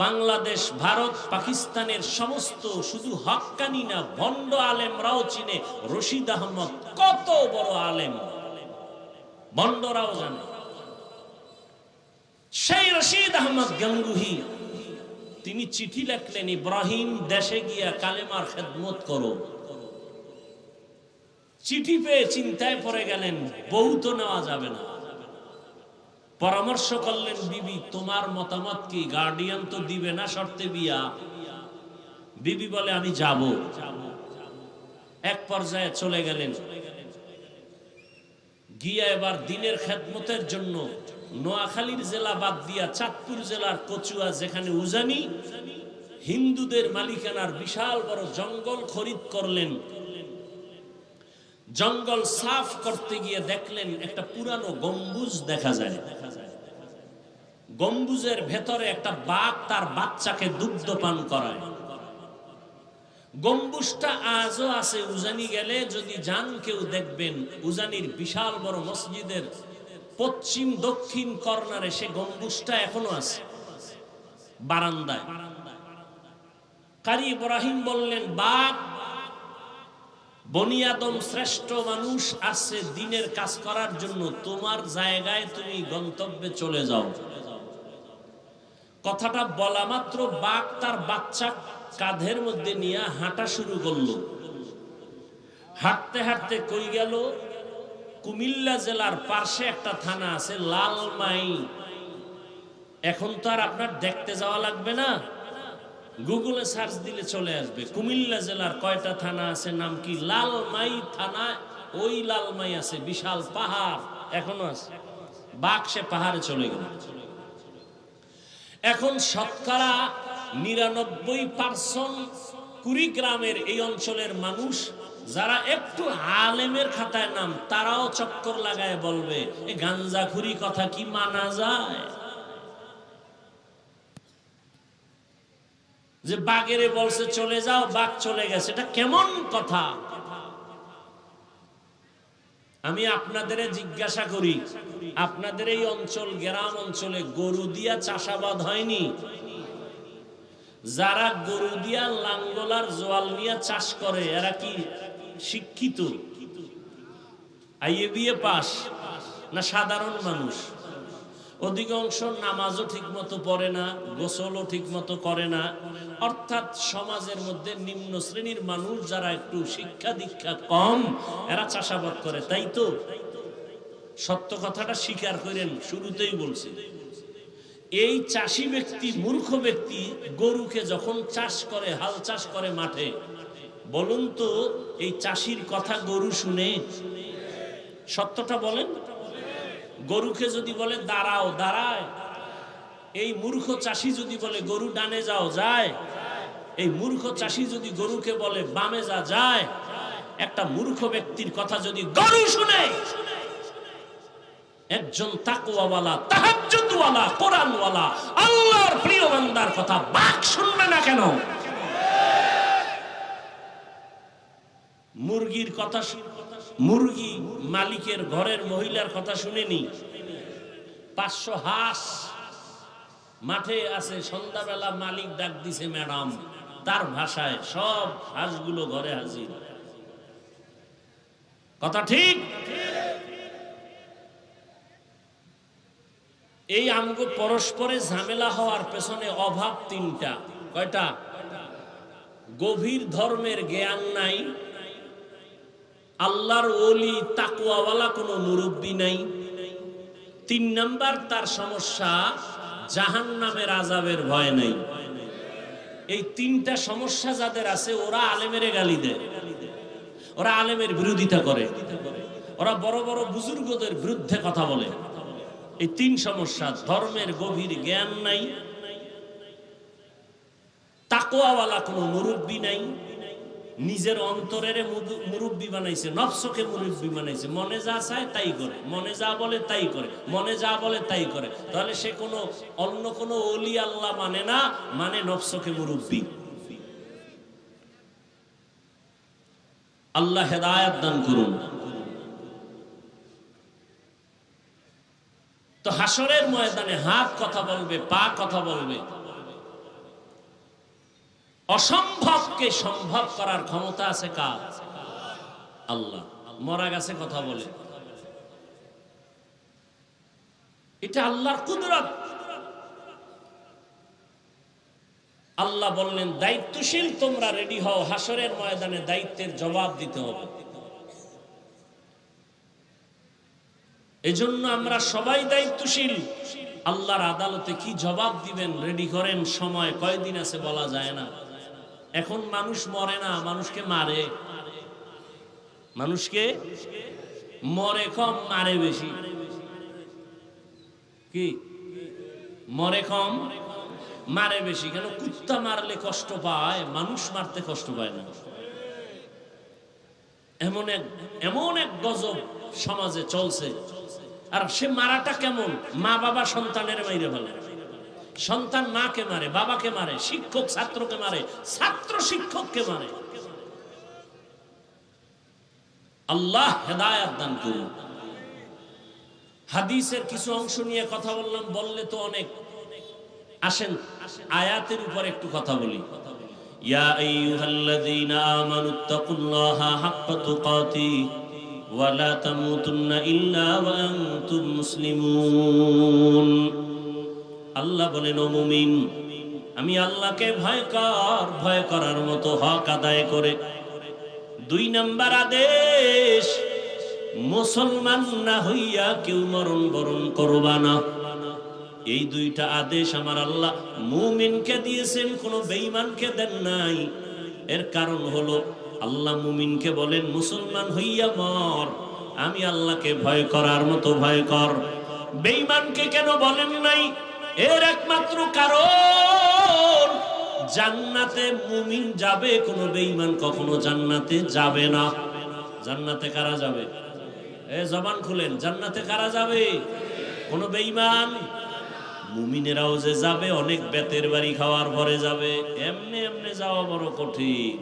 বাংলাদেশ, ভারত, পাকিস্তানের সমস্ত শুধু হক্কানি না ভণ্ড আলেমরাও চিনে। রশিদ আহমদ কত বড় আলেম, বন্ডরাও জানে। সেই রশিদ আহমদ গাঙ্গুহি তিনি চিঠি লিখলেন, ইব্রাহিম দেশে গিয়া কালেমার খেদমত করো। চিঠি পেয়ে চিন্তায় পড়ে গেলেন, বউ তো নেওয়া যাবে না। পরামর্শ করলেন, বিবি তোমার মতামত কি? গার্ডিয়ান তো দিবে না শর্তে বিয়া। বিবি বলে আমি যাব। এক পর্যায়ে চলে গেলেন, গিয়া এবার দিনের খেদমতের জন্য নোয়াখালীর জেলা বাদ দিয়া চাঁদপুর জেলার কচুয়া, যেখানে উজানি হিন্দুদের মালিকানার বিশাল বড় জঙ্গল খরিদ করলেন। জঙ্গল সাফ করতে গিয়ে দেখলেন একটা পুরানো গম্বুজ দেখা যায়। গম্বুজের ভেতরে একটা বাঘ তার বাচ্চাকে দুগ্ধ পান করায়। গম্বুজটা আজও আছে। উজানি গেলে যদি যান কেউ দেখবেন, উজানির বিশাল বড় মসজিদের পশ্চিম দক্ষিণ কর্নারে সে গম্বুজটা এখনো আছে, বারান্দায়। কারি ইব্রাহিম বললেন, বাঘ বনি আদম শ্রেষ্ঠ মানুষ আসছে দিনের কাজ করার জন্য, তোমার জায়গায় তুমি গন্তব্যে চলে যাও। কথাটা বলা মাত্র বাঘ তার বাচ্চা কাঁধের মধ্যে নিয়ে হাঁটা শুরু করলো। হাঁটতে হাঁটতে কই গেল? কুমিল্লা জেলার পাশে একটা থানা আছে লালমাই। এখন তো আর আপনার দেখতে যাওয়া লাগবে না, গুগলে সার্চ দিলে চলে আসবে কুমিল্লা জেলার কয়টা থানা আছে, নাম কি? লালমাই থানা। ওই লালমাই আছে বিশাল পাহাড়, এখনো আছে। বাঘ সে পাহাড়ে চলে গেল। এখন শতকরা 99% কুড়িগ্রামের এই অঞ্চলের মানুষ যারা একটু আলেমের খাতায় নাম, তারাও চক্কর লাগায় বলবে, এই গাঞ্জাখুরি কথা কি মানা যায়? যে বাঘেরে বলছে চলে যাও, বাঘ চলে গেছে, এটা কেমন কথা? আমি আপনাদের জিজ্ঞাসা করি, আপনাদের এই অঞ্চল, গ্রাম অঞ্চলে গরু দিয়া চাষাবাদ হয়নি? যারা গরু দিয়া লাঙ্গলার জোয়াল নিয়ে চাষ করে এরা কি শিক্ষিত? আইএবিএ পাস না সাধারণ মানুষ? অধিকাংশ নামাজও ঠিক মতো পড়ে না, গোসলও ঠিক মতো করে না। অর্থাৎ সমাজের মধ্যে নিম্ন শ্রেণীর মানুষ যারা একটু শিক্ষা দীক্ষা কম, এরা চাষাবাদ করে, তাই তো? সত্য কথাটা স্বীকার করেন, শুরুতেই বলছি। এই চাষী ব্যক্তি, মূর্খ ব্যক্তি গরুকে যখন চাষ করে, হাল চাষ করে মাঠে, বলুন তো এই চাষির কথা গরু শুনে? সত্যটা বলেন। গরুকে যদি বলে দাঁড়াও, দাঁড়ায়। এই মূর্খ চাষি যদি বলে গরু ডানে যাও, যায়। এই মূর্খ চাষি যদি গরুকে বলে বামে যা, যায়। একটা মূর্খ ব্যক্তির কথা যদি গরু শুনে, একজন তাকওয়াওয়ালা, তাহাজ্জুদওয়ালা, কোরআনওয়ালা, আল্লাহর প্রিয় বান্দার কথা বাঘ শুনবে না কেন? মুরগির কথা, মুরগি মালিকের ঘরের মহিলার কথা শুনেনি? 500 হাঁস মাঠে আছে, সন্ধ্যাবেলা মালিক ডাক দিছে ম্যাডাম, তার ভাষায় সব হাঁসগুলো ঘরে হাজির। কথা ঠিক? এই আমগো পরস্পরে ঝামেলা হওয়ার পেছনে অভাব তিনটা। কয়টা? গভীর ধর্মের জ্ঞান নাই, আল্লাহর ওলি তাকওয়াওয়ালা কোনো মুরব্বী নাই। 3 নাম্বার তার সমস্যা, জাহান্নামের আযাবের ভয় নাই। এই 3টা সমস্যা যাদের আছে, ওরা আলেমের গালি দেয়, ওরা আলেমের বিরোধিতা করে, ওরা বড় বড় বুজুর্গদের বিরুদ্ধে কথা বলে। এই 3 সমস্যা, ধর্মের গভীর জ্ঞান নাই, তাকওয়াওয়ালা কোনো মুরব্বী নাই, নিজের অন্তরের মুরব্বী বানাইছে, নফসকে মুরব্বী বানাইছে, মনে যা চায় তাই করে, মনে যা বলে তাই করে, মনে যা বলে তাই করে। তাহলে সে কোনো অন্য কোনো ওলি আল্লাহ মানে না, মানে নফসকে মুরব্বী। আল্লাহ হেদায়েত দান করুন। তো হাসরের ময়দানে হাত কথা বলবে, পা কথা বলবে। অসম্ভবকে সম্ভব করার ক্ষমতা আছে কার? আল্লাহ। মরা গাছে কথা বলে, এটা আল্লাহর কুদরত। আল্লাহ বললেন দায়িত্বশীল তোমরা রেডি হও, হাসরের ময়দানে দায়িত্বের জবাব দিতে হবে। এজন্য আমরা সবাই দায়িত্বশীল। আল্লাহর আদালতে কি জবাব দিবেন রেডি করেন। সময় কয়দিন আছে বলা যায় না। এখন মানুষ মরে না, মানুষকে মারে। মানুষকে মরে কম, মারে বেশি। কি মরে কম, মারে বেশি। কেন? কুত্তা মারলে কষ্ট পায়, মানুষ মারতে কষ্ট পায় না। এমন এক গজব সমাজে চলছে। আর সে মারাটা কেমন? মা বাবা সন্তানের মাইরে ফেলে, সন্তান মাকে মারে, বাবাকে মারে, শিক্ষক ছাত্রকে মারে, ছাত্র শিক্ষককে মারে। আল্লাহ হেদায়েত দান করুন। হাদিসের কিছু অংশ নিয়ে কথা বললাম, বললে তো অনেক। আসেন আয়াতের উপর একটু কথা বলি। ইয়া আইয়ুহাল্লাযীনা আমানুত্তাকুল্লাহা হাক্কা তুকাতিহি ওয়া লা তামুতুন্না ইল্লা ওয়া আনতুম মুসলিমুন। আল্লাহ বলেন, ও মুমিন, আমি আল্লাহকে ভয় কর, ভয় করার মতো হক আদায় করে। 2 নাম্বার আদেশ, মুসলমান না হইয়া কেউ মরণ বরণ করবা না। এই 2টা আদেশ আমার আল্লাহ মুমিনকে দিয়েছেন, কোন বেঈমানকে দেন নাই। এর কারণ হলো আল্লাহ মুমিনকে বলেন মুসলমান হইয়া মর, আমি আল্লাহকে ভয় করার মতো ভয় কর। বেঈমানকে কেন বলেন নাই? এর একমাত্র কারণ, জান্নাতে মুমিন যাবে, কোন বেঈমান কখনো জান্নাতে যাবে না। জান্নাতে কারা যাবে? জবান খুলেন, জান্নাতে কারা যাবে? কোন বেঈমান। মুমিনেরাও যে যাবে, অনেক বেতের বাড়ি খাওয়ার পরে যাবে। এমনি এমনি যাওয়া বড় কঠিন।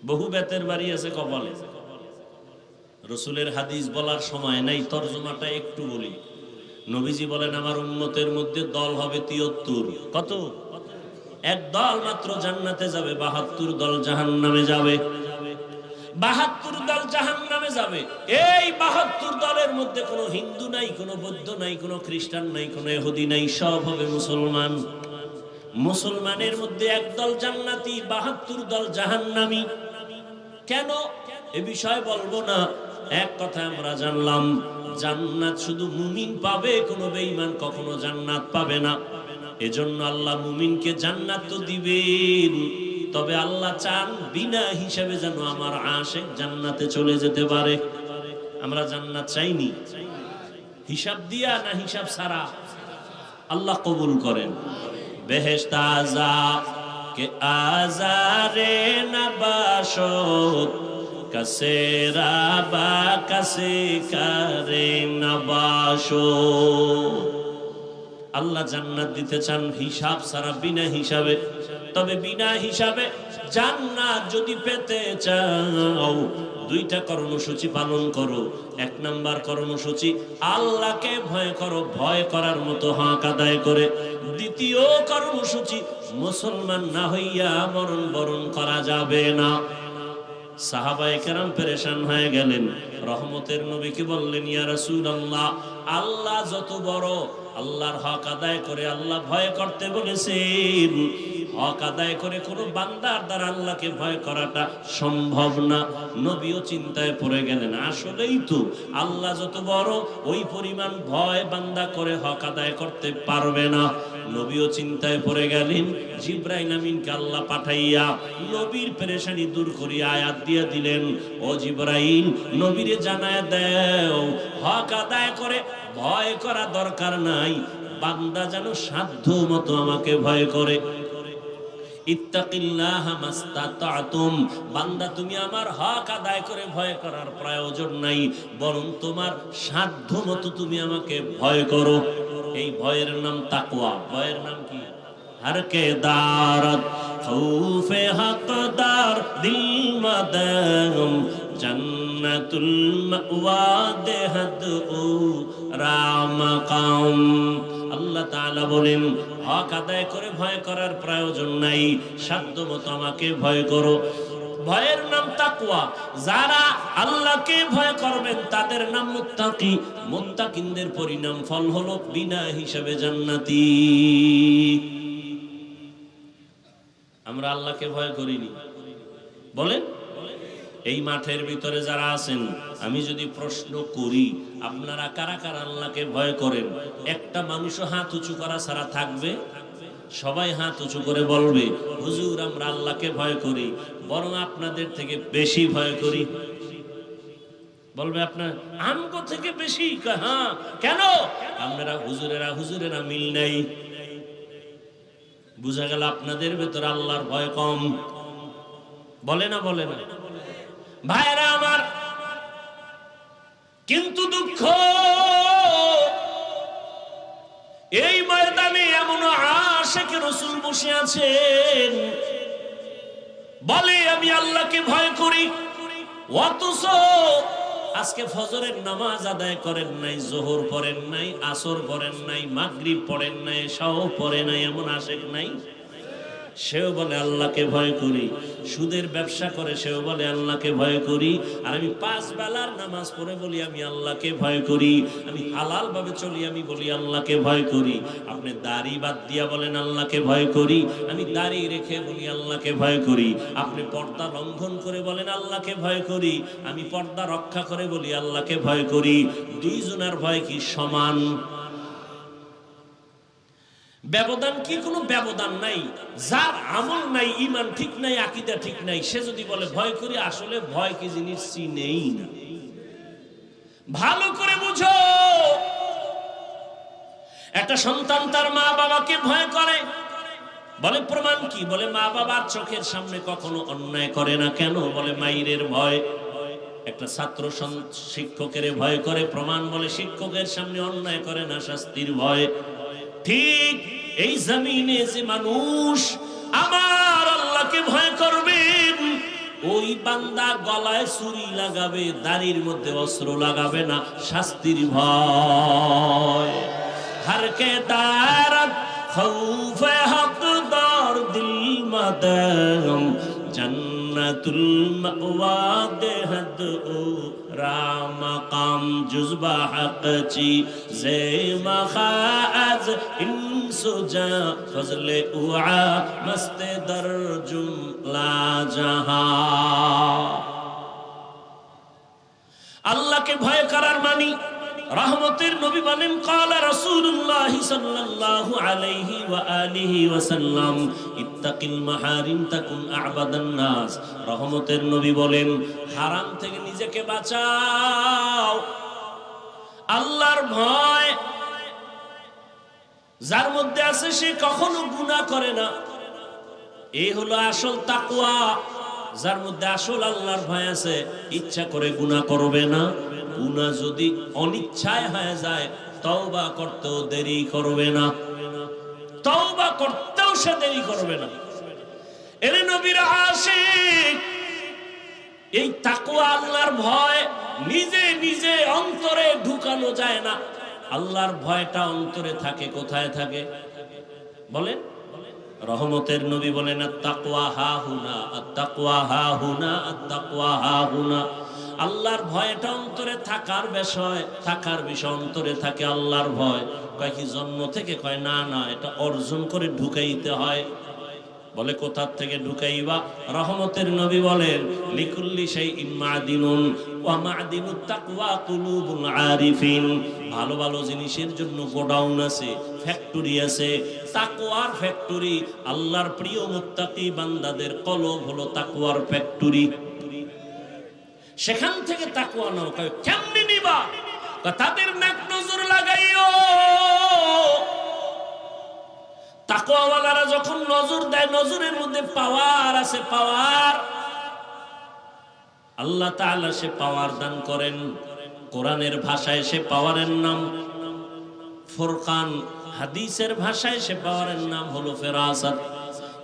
বহু বেতের বাড়ি আছে কপালে। রাসূলের হাদিস বলার সময় নাই, তরজমাটা একটু বলি। নবীজি বলেন আমার উম্মতের মধ্যে দল হবে 73। কত? এক দল মাত্র জান্নাতে যাবে, 72 দল জাহান্নামে যাবে। 72 দল জাহান্নামে যাবে। এই 72 দলের মধ্যে কোনো হিন্দু নাই, কোনো বৌদ্ধ নাই, কোনো খ্রিস্টান নাই, কোনো ইহুদি নাই, সব হবে মুসলমান। মুসলমানের মধ্যে এক দল জান্নাতি, 72 দল জাহান্নামী। কেন? এ বিষয় বলবো না। এক কথা আমরা জানলাম, জান্নাত শুধু মুমিন পাবে, কোনো বেঈমান কখনো জান্নাত পাবে না। এজন্য আল্লাহ মুমিনকে জান্নাত তো দিবেন, তবে আল্লাহ চান বিনা হিসাবে যেন আমার আশিক জান্নাতে চলে যেতে পারে। আমরা জান্নাত চাইনি হিসাব দিয়া না হিসাব ছাড়া? আল্লাহ কবুল করেন। বেহেশত আযা কে আজারে নবাশত কাসে রাবা কাসে করে নবাশত। আল্লাহ জান্নাত দিতে চান হিসাব ছাড়া, বিনা হিসাবে। তবে বিনা হিসাবে জান্নাত যদি পেতে চাও, 2টা কর্মসূচি পালন করো। 1 নাম্বার কর্মসূচি, আল্লাহকে ভয় করো, ভয় করার মতো হক আদায় করে। 2য় কর্মসূচি, মুসলমান না হইয়া মরণ বরণ করা যাবে না। সাহাবায়ে কেরাম পেরেশান হয়ে গেলেন। রহমতের নবীকে বললেন, ইয়া রাসূলুল্লাহ, আল্লাহ যত বড়, আল্লাহর হক আদায় করে আল্লাহ ভয় করতে বলেছেন। হক আদায় করে কোন বান্দার দ্বারা আল্লাহকে ভয় করাটা সম্ভব না। নবীও চিন্তায় পড়ে গেলেন, আসলেই তো আল্লাহ যত বড়, ওই পরিমাণ ভয় বান্দা করে হক আদায় করতে পারবে না। নবীও চিন্তায় পড়ে গেলেন। জিবরাইল আমিনকে আল্লাহ পাঠাইয়া নবীর পেরেশানি দূর করিয়া আয়াত দিয়ে দিলেন, ও জিবরাইল, নবীরে জানায় দাও, হক আদায় করে ভয় করা দরকার নাই, বান্দা যেন সাধ্য মতো আমাকে ভয় করে। ইত্তাকিল্লাহা মাস্তাতাতুম, বান্দা তুমি আমার হক আদায় করে ভয় করার প্রয়োজন নাই, বরং তোমার সাধ্য মতো তুমি আমাকে ভয় করো। এই ভয়ের নাম তাকওয়া। ভয়ের নাম কি? हर के दारत खौफे हकदार दिल मदम जन्नतुल मअवा देहद उ रामकाम। আল্লাহ তাআলা বলেন, হক আদায় করে ভয় করার প্রয়োজন নাই, সাধ্য মতো আমাকে ভয় করো। ভয়ের নাম তাকওয়া। যারা আল্লাহকে ভয় করবেন তাদের নাম মুত্তাকি। মুত্তাকিনদের পরিণাম ফল হলো বিনা হিসাবে জান্নাতি। আমরা আল্লাহকে ভয় করিনি, বলেন? এই মাঠের ভিতরে যারা আছেন, আমি যদি প্রশ্ন করি আপনারা কারা কারা আল্লাহকে ভয় করেন, একটা মানুষও হাত উঁচু করা ছাড়া থাকবে? সবাই হাত উঁচু করে বলবে, হুজুর আমরা আল্লাহকে ভয় করি, বরং আপনাদের থেকে বেশি ভয় করি। বলবে আপনার আমগো থেকে বেশি? হ্যাঁ। কেন? আপনারা হুজুরেরা মিল নাই। বুঝা গেল আপনাদের ভেতরে আল্লাহর ভয় কম। বলে না? বলে না? ভাইরা আমার, কিন্তু দুঃখ এই ময়দানে এমন আশিকে রাসূল বসে আছেন, বলে আমি আল্লাহকে ভয় করি, অথচ আজকে ফজরের নামাজ আদায় করেন নাই, যোহর পড়েন নাই, আসর পড়েন নাই, মাগরিব পড়েন নাই, এশাও পড়ে নাই। এমন আশিক নাই? সেও বলে আল্লাহকে ভয় করি। সুদের ব্যবসা করে সেও বলে আল্লাহকে ভয় করি। আর আমি 5 বেলার নামাজ পড়ে বলি আমি আল্লাহকে ভয় করি। আমি হালাল ভাবে চলি, আমি বলি আল্লাহকে ভয় করি। আপনি দাড়ি বাদ দিয়া বলেন আল্লাহকে ভয় করি। আমি দাড়ি রেখে বলি আল্লাহকে ভয় করি। আপনি পর্দা লঙ্ঘন করে বলেন আল্লাহকে ভয় করি। আমি পর্দা রক্ষা করে বলি আল্লাহকে ভয় করি। দুইজনের ভয় কি সমান? ব্যবধান কি? কোনো ব্যবধান নাই। যার আমল নাই, ঈমান ঠিক নাই, আকীদা ঠিক নাই, সে যদি বলে ভয় করি, আসলে ভয় কি জিনিস চিনেই না। ভালো করে বুঝো, একটা সন্তান তার মা বাবাকে ভয় করে, বলে প্রমাণ কি? বলে মা বাবার চোখের সামনে কখনো অন্যায় করে না। কেন? বলে মাইরের ভয়। একটা ছাত্র শিক্ষকের ভয় করে, প্রমাণ? বলে শিক্ষকের সামনে অন্যায় করে না, শাস্তির ভয়। ঠিক এই জমিনে যে মানুষ আমার আল্লাহকে ভয় করবেন, ওই বান্দা গলায় ছুরি লাগাবে, দাড়ির মধ্যে অস্ত্র লাগাবে না, শাস্তির ভয়। হরকে দারত খৌফে হকদার দিল মাদাম জান্নাতুল মাওয়া দেহদ ও রামাকাম জুজবা হকচি জে মখাজ ইনসুজা ফজলে উআ মস্তে দরজুম লা জাহা। আল্লাহকে ভয় করার মানি, রহমতের নবী বলেন ক্বালা রাসূলুল্লাহ সাল্লাল্লাহু আলাইহি ওয়া আলিহি ওয়াসাল্লাম ইত্তাকিল মাহারিম তাকুন আ'বাদান নাস। রহমতের নবী বলেন হারাম থেকে নিজেকে বাঁচাও। আল্লাহর ভয় যার মধ্যে আছে সে কখনো গুনাহ করে না। এই হলো আসল তাকওয়া। যার মধ্যে আসল আল্লাহর ভয় আছে, ইচ্ছা করে গুনাহ করবে না। গুনাহ যদি অনিচ্ছায় হয়ে যায়, তওবা করতেও দেরি করবে না। তওবা করতেও সে দেরি করবে না। এর নবীর আশিক এই তাকওয়া আল্লাহর ভয় নিজে নিজে অন্তরে ঢুকানো যায় না। আল্লাহর ভয়টা অন্তরে থাকে। কোথায় থাকে বলেন? রহমতের নবী বলেন আত-তাকওয়া হাহুনা, আত-তাকওয়া হাহুনা, আত-তাকওয়া হাহুনা। আল্লাহর ভয়টা অন্তরে থাকার বিষয়, থাকার বিষয় অন্তরে থাকে আল্লাহর ভয়। কয় কি জন্ম থেকে? কয় না না, এটা অর্জন করে ঢুকাইতে হয়। বলে কোথা থেকে ঢুকাইবা? রহমতের নবী বলেন লিকুল্লি শাইইন মাদিনুন ওয়া মাদিনুত তাকওয়া কুলুবুল আরিফিন। ভালো ভালো জিনিসের জন্য গোডাউন আছে, ফ্যাক্টরি আছে। তাকওয়ার ফ্যাক্টরি, আল্লাহর প্রিয় মুত্তাকি বান্দাদের কলব হলো তাকওয়ার ফ্যাক্টরি। সেখান থেকে তাকওয়া নাও। কেমনে নিবা? তাদের নাক নজর লাগাইও। তাকওয়াওয়ালারা যখন নজর দেয়, নজরের মধ্যে পাওয়ার আছে, পাওয়ার। আল্লাহ তাআলা সে পাওয়ার দান করেন। কোরআনের ভাষায় সে পাওয়ারের নাম ফুরকান, হাদিসের ভাষায় সে পাওয়ারের নাম হলো ফেরাসাত।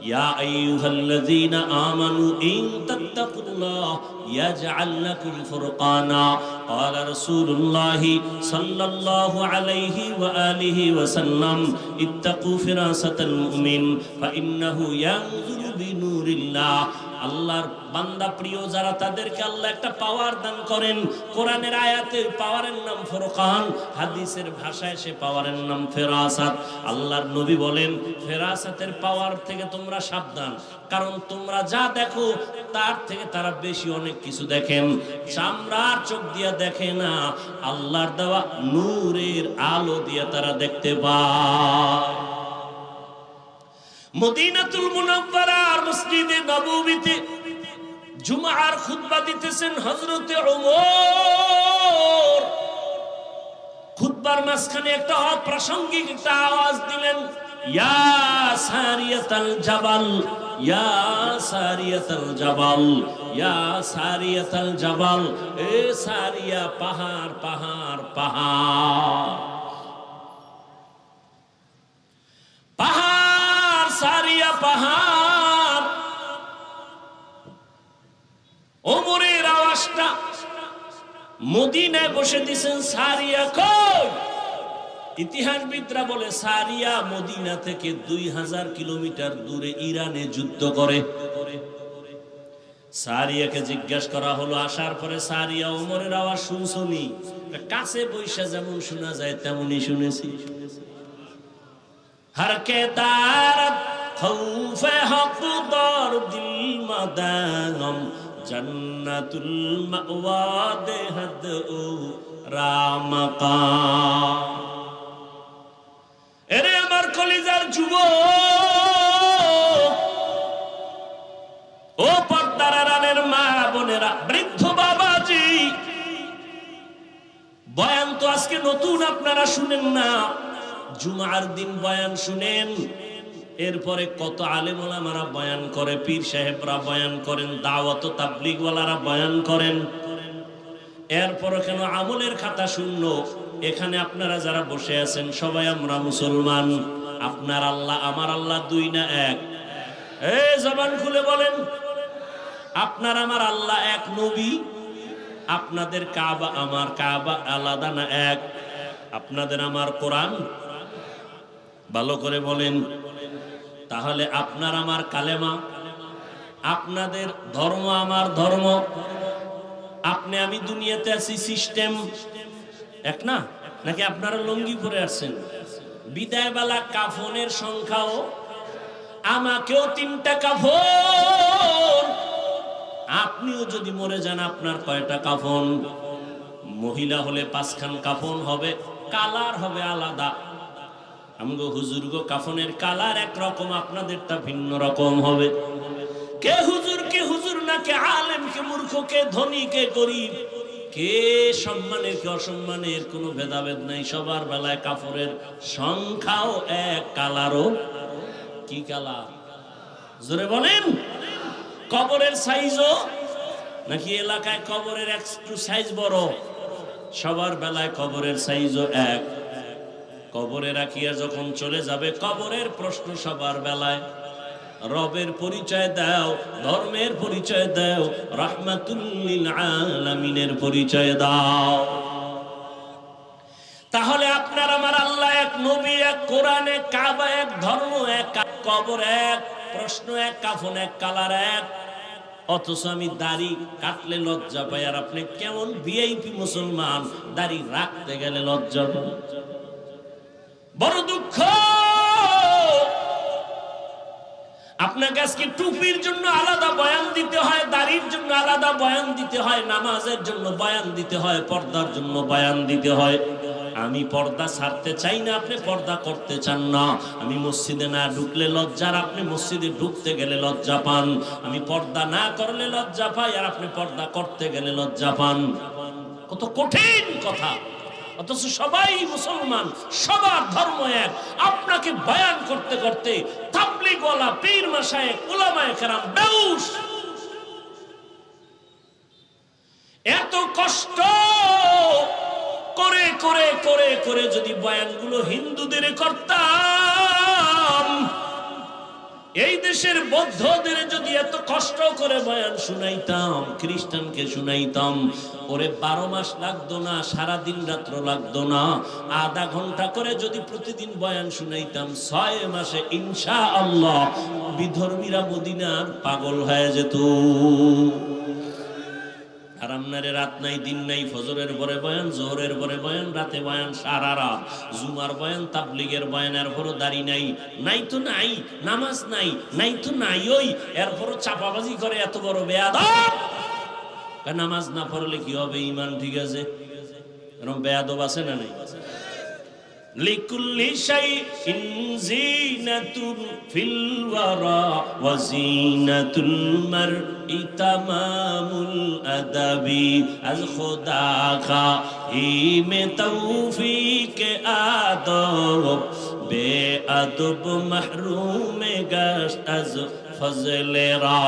ইয়া আইয়ুহাল্লাযীনা আমানু ইন তাত্তাকুল্লাহ ইয়াজআল লাকুম ফুরকানা قال رسول الله صلى الله عليه وآله وسلم اتقوا فراسة المؤمن فإنه ينظر بنور الله আল্লাহর বান্দা প্রিয় যারা তাদেরকে আল্লাহ একটা পাওয়ার দান করেন। কোরআনের আয়াতের পাওয়ারের নাম ফুরকান, হাদিসের ভাষায় সে পাওয়ারের নাম ফেরাসাত। আল্লাহর নবী বলেন ফেরাসাতের পাওয়ার থেকে তোমরা সাবধান, কারণ তোমরা যা দেখো তার থেকে তারা বেশি অনেক কিছু দেখেন। চামড়ার চোখ দিয়ে দেখে না, আল্লাহর দেওয়া নূরের আলো দিয়ে তারা দেখতে পায়। মদিনাতুল মুনাওয়ারার মসজিদে নববীতে জুমার খুতবা দিতেছেন হযরতে ওমর। খুতবার মাঝখানে একটা অপ্রাসঙ্গিক একটা আওয়াজ দিলেন, ইয়া সারিয়াতাল জাবাল, ইয়া সারিয়াতাল জাবাল, ইয়া সারিয়াতাল জাবাল। এ সারিয়া, পাহাড় পাহাড় পাহাড় পাহাড়, সারিয়া পাহাড়। ওমরের আওয়াজটা মদিনায় বসে দিয়েছেন, সারিয়া কই? ইতিহাসবিদরা বলে সারিয়া মদিনা থেকে 2000 কিলোমিটার দূরে ইরানে যুদ্ধ করে। সারিয়াকে জিজ্ঞাসা করা হলো, আসার পরে সারিয়া ওমরের আওয়াজ শুনছনি? কাছে বৈশা যেমন শোনা যায় তেমনই শুনেছি। हर के दारत खौफे हक दर दिल मदानम जन्नतुल मअवा देहद ओ रामका। এরে আমার কলিজার যুবক, ও পর্দার আড়ালের মা বোনেরা, বৃদ্ধ বাবাজি, বয়ান তো আজকে নতুন আপনারা শুনেন না, জুমার দিন বয়ান শুনেন। এরপরে কত আলেম ওলামারা বয়ান করে, পীর সাহেবরা বয়ান করেন, দাওয়াত ও তাবলীগ ওয়ালারা বয়ান করেন। এরপর কেন আমলের খাতা শূন্য? এখানে আপনারা যারা বসে আছেন সবাই আমরা মুসলমান। আপনার আল্লাহ আমার আল্লাহ দুই না এক? এই জবান খুলে বলেন, আপনার আমার আল্লাহ এক? নবী আপনাদের কাবা আমার কাবা আলাদা না এক? আপনাদের আমার কোরআন ভালো করে বলেন। তাহলে আপনার আমার কালেমা, আপনাদের ধর্ম আমার ধর্ম, আপনি আমি দুনিয়াতে আছি সিস্টেম এক না? নাকি আপনারা লুঙ্গি পরে আসছেন? বিদায় বেলা কাফনের সংখ্যাও, আমাকেও 3টা কাফন। আপনিও যদি মরে যান আপনার কয়টা কাফন? মহিলা হলে 5খান কাফন হবে, কালার হবে আলাদা। আমগো হুজুরগো কাফনের কালার একরকম, আপনাদেরটা ভিন্ন রকম হবে। কে হুজুর কে হুজুর না, কে আলেম কে মূর্খ, কে ধনী কে গরিব, কে সম্মানের কে অসম্মানের কোনো ভেদাভেদ নাই। সবার বেলায় কাপড়ের সংখ্যাও এক, কালারও কি কালার? জোরে বলেন। কবরের সাইজও নাকি এলাকায় কবরের একটু সাইজ বড়? সবার বেলায় কবরের সাইজও এক। কবরে রাখিয়া যখন চলে যাবে, কবরের প্রশ্ন সবার বেলায়, রবের পরিচয় দাও, ধর্মের পরিচয় দাও, রাহমাতুল লিল আলামিনের পরিচয় দাও। তাহলে আপনার আমার আল্লাহ এক, নবী এক, কোরআন এক, কাবা এক, ধর্ম এক, কবর এক, প্রশ্ন এক, কাফন এক, কালার এক। অথচ আমি দাড়ি কাটলে লজ্জা পাই, আর আপনি কেমন ভিআইপি মুসলমান, দাড়ি রাখতে গেলে লজ্জা পান। বড় দুঃখ। আপনাকে আজকে টুপির জন্য আলাদা বয়ান দিতে হয়, দাড়ির জন্য আলাদা বয়ান দিতে হয়, নামাজের জন্য বয়ান দিতে হয়, পর্দার জন্য বয়ান দিতে হয়। আমি পর্দা ছাড়তে চাই না, আপনি পর্দা করতে চান না। আমি মসজিদে না ঢুকলে লজ্জার, আপনি মসজিদে ঢুকতে গেলে লজ্জা পান। আমি পর্দা না করলে লজ্জা পাই, আর আপনি পর্দা করতে গেলে লজ্জা পান। কত কঠিন কথা। অথচ সবাই মুসলমান, সবার ধর্ম এক। আপনাকে বয়ান করতে করতে তাবলীগওয়ালা, পীর মাশায়েখ, উলামায়ে কেরাম বেহুশ। এত কষ্ট করে করে করে করে যদি বয়ানগুলো হিন্দুদের করতাম, এই দেশের বৌদ্ধদের যদি এত কষ্ট করে বয়ান শুনাইতাম, খ্রিস্টানকে শুনাইতাম, ওরে 12 মাস লাগতো না, সারা দিন রাত্র লাগতো না, আধা ঘন্টা করে যদি প্রতিদিন বয়ান শুনাইতাম, 6 মাসে ইনশাআল্লাহ বিধর্মীরা মদিনার পাগল হয়ে যেত। আর আপনারে রাত নাই দিন নাই, ফজরের পরে বয়ান, জোহরের পরে বয়ান, রাতে বয়ান, সারা রাত জুমার বয়ান, তাবলীগের বয়ান, এরপরও দাড়ি নাই, নাই তো নাই, নামাজ নাই, নাই তো নাই, ওই এরপরও চাপাবাজি করে, এত বড় বেয়াদব। নামাজ না পড়লে কি হবে? ঈমান ঠিক আছে, এরকম বেয়াদব আছে না নাই? লিকুল্লি শাইইন জিনাতুন ফিল ওয়ারা ওয়া জিনাতুল মারই তামামুল আদাবি আজ খুদা কা ইমে তৌফিক আদব বেআদব মাহরুমে গাশ আজ ফজলে রা।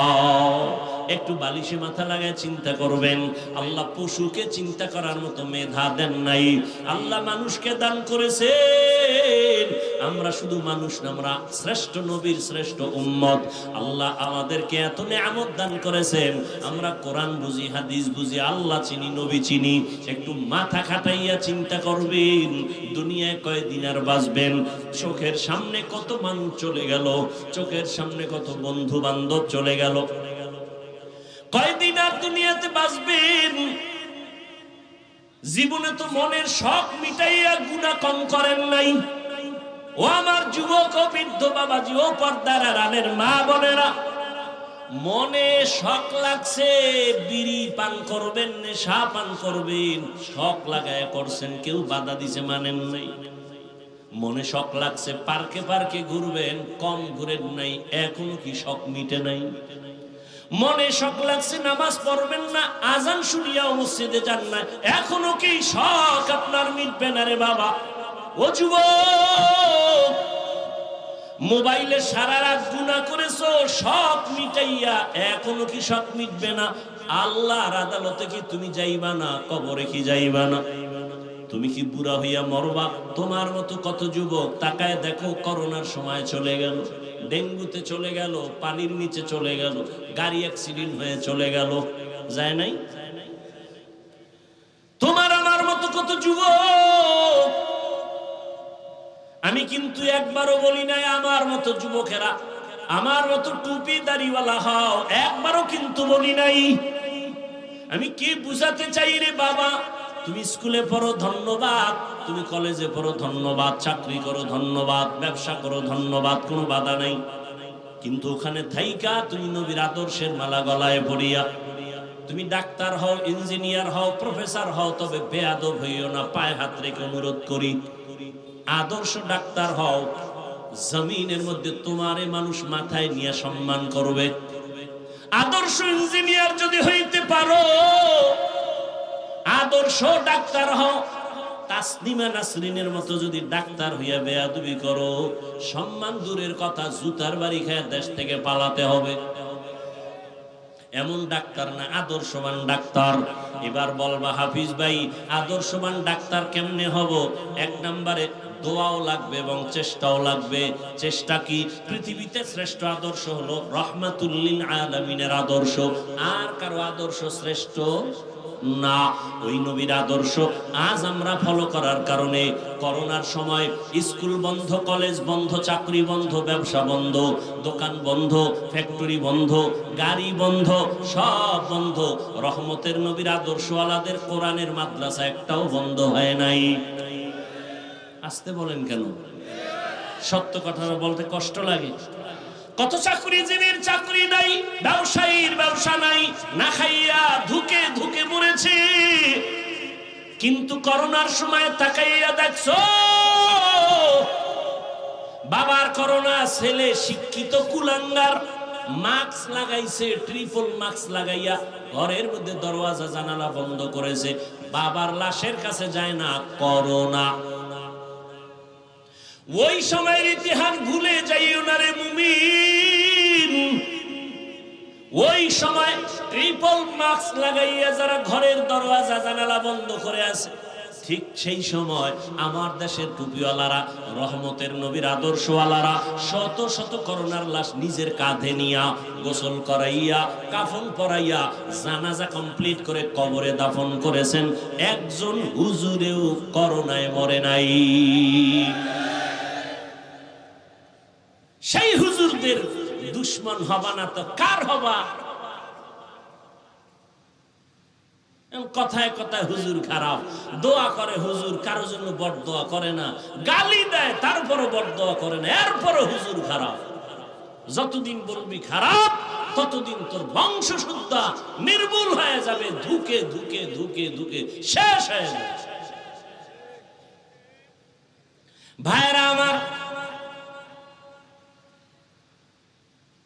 একটু বালিশে মাথা লাগায় চিন্তা করবেন, আল্লাহ পশুকে চিন্তা করার মতো মেধা দেন নাই, আল্লাহ মানুষকে দান করেছেন। আমরা শুধু মানুষ না, আমরা শ্রেষ্ঠ নবীর শ্রেষ্ঠ উম্মত। আল্লাহ আমাদেরকে এত নেয়ামত দান করেছেন, আমরা কোরআন বুঝি, হাদিস বুঝি, আল্লাহ চিনি, নবী চিনি। একটু মাথা খাটাইয়া চিন্তা করবেন, দুনিয়ায় কয়দিন আর বাঁচবেন? চোখের সামনে কত মানুষ চলে গেল, চোখের সামনে কত বন্ধু বান্ধব চলে গেল, কয়দিন আর দুনিয়াতে বাঁচবেন? জীবনে তো মনের শখ মিটাইয়া গুনাহ কম করেন নাই। ও আমার যুবক ও বৃদ্ধ বাবাজি, ও পর্দার আড়ালের মা বোনেরা, মনে শখ লাগছে বিড়ি পান করবেন, নেশা পান করবেন, শখ লাগায় করছেন, কেউ বাধা দিছে মানেন নাই। মনে শখ লাগছে পার্কে পার্কে ঘুরবেন, কম ঘুরেন নাই, এখনো কি শখ মিটে নাই? মনে শখ লাগছে নামাজ পড়বেন না, আজান শুনিয়াও মসজিদে যান না, এখনো কি শখ আপনার মিটবে না রে বাবা? ও যুবক, মোবাইলে সারা রাত গুনাহ করেছো, শখ মিটাইয়া এখনো কি শখ মিটবে না? আল্লাহর আদালতে কি তুমি যাইবা না? কবরে কি যাইবা না? তুমি কি বুড়া হইয়া মরবা? তোমার মতো কত যুবক তাকায় দেখো, করোনার সময় চলে গেল, ডেঙ্গুতে চলে গেল, পানির নিচে চলে গেল, গাড়ি অ্যাক্সিডেন্ট হয়ে চলে গেল, যায় নাই? তোমার আমার মতো কত যুবক। আমি কিন্তু একবারও বলি নাই আমার মতো যুবকেরা, আমার মতো টুপি দাড়িওয়ালা হও, একবারও কিন্তু বলি নাই। আমি কি বুঝাতে চাই রে বাবা? তুমি স্কুলে পড়ো ধন্যবাদ, তুমি কলেজে পড়ো ধন্যবাদ, চাকরি করো ধন্যবাদ, ব্যবসা করো ধন্যবাদ, কোনো বাধা নাই। কিন্তু ওখানে থাইকা তুমি নবীর আদর্শের মালা গলায় পড়িয়া তুমি ডাক্তার হও, ইঞ্জিনিয়ার হও, প্রফেসর হও, তবে বেয়াদব হইও না, পায়ে হাত রেখে অনুরোধ করি। আদর্শ ডাক্তার হও, জমিনের মধ্যে তোমারে মানুষ মাথায় নিয়ে সম্মান করবে। আদর্শ ইঞ্জিনিয়ার যদি হইতে পারো, আদর্শ ডাক্তার হও, তাসনিমা নাসরিনের মতো যদি ডাক্তার হইয়া বেয়াদবি করো, সম্মান দূরের কথা, জুতার বাড়ি খেয়ে দেশ থেকে পালাতে হবে। এমন ডাক্তার না, আদর্শবান ডাক্তার। এবার বলবা হাফিজ ভাই, আদর্শবান ডাক্তার কেমনে হব? এক নম্বরে দোয়াও লাগবে এবং চেষ্টাও লাগবে। চেষ্টা কি? পৃথিবীতে শ্রেষ্ঠ আদর্শ হলো রহমাতুল লিল আলামিনের আদর্শ, আর কারো আদর্শ শ্রেষ্ঠ না। ওই নবীর আদর্শ আজ আমরা ফলো করার কারণে করোনার সময় স্কুল বন্ধ, কলেজ বন্ধ, চাকরি বন্ধ, ব্যবসা বন্ধ, দোকান বন্ধ, ফ্যাক্টরি বন্ধ, গাড়ি বন্ধ, সব বন্ধ। রহমতের নবীর আদর্শওয়ালাদের কোরআনের মাদ্রাসা একটাও বন্ধ হয় নাই। আসতে বলেন কেন? সত্য কথা বলতে কষ্ট লাগে। কত চাকরিজীবীর চাকরি নাই, ব্যবসায়ীর ব্যবসা নাই, না খাইয়া ধুকে ধুকে মরেছে। কিন্তু করোনার সময় তাকাইয়া দেখছো, বাবার করোনা, ছেলে শিক্ষিত কুলাঙ্গার, মাস্ক লাগাইছে, ট্রিপল মাস্ক লাগাইয়া ঘরের মধ্যে দরওয়াজা জানালা বন্ধ করেছে, বাবার লাশের কাছে যায় না, করোনা। ওই সময়ের ইতিহাস ভুলে যাইও না রে মুমিন। ওই সময় ট্রিপল মাস্ক লাগাইয়া যারা ঘরের দরওয়াজা জানালা বন্ধ করে আছে, ঠিক সেই সময় আমার দেশের টুপিওয়ালারা, রহমতের নবীর আদর্শওয়ালারা শত শত করোনার লাশ নিজের কাঁধে নিয়া গোসল করাইয়া কাফন পরাইয়া জানাজা কমপ্লিট করে কবরে দাফন করেছেন। একজন হুজুরেও করোনায় মরে নাই। সেই হুজুরদের দুশ্মন হবা না তো কার হবা? কথায় কথায় হুজুর খারাপ, দোয়া করে হুজুর, কারো জন্য বড়দোয়া করে না, গালি দেয় তারপরও বড়দোয়া করে না, এরপরও হুজুর খারাপ। যতদিন বলবি খারাপ ততদিন তোর বংশ শুদ্ধা নির্মূল হয়ে যাবে, ধুকে ধুকে ধুকে ধুকে শেষ হয়ে যাবে। ভাইরা আমার,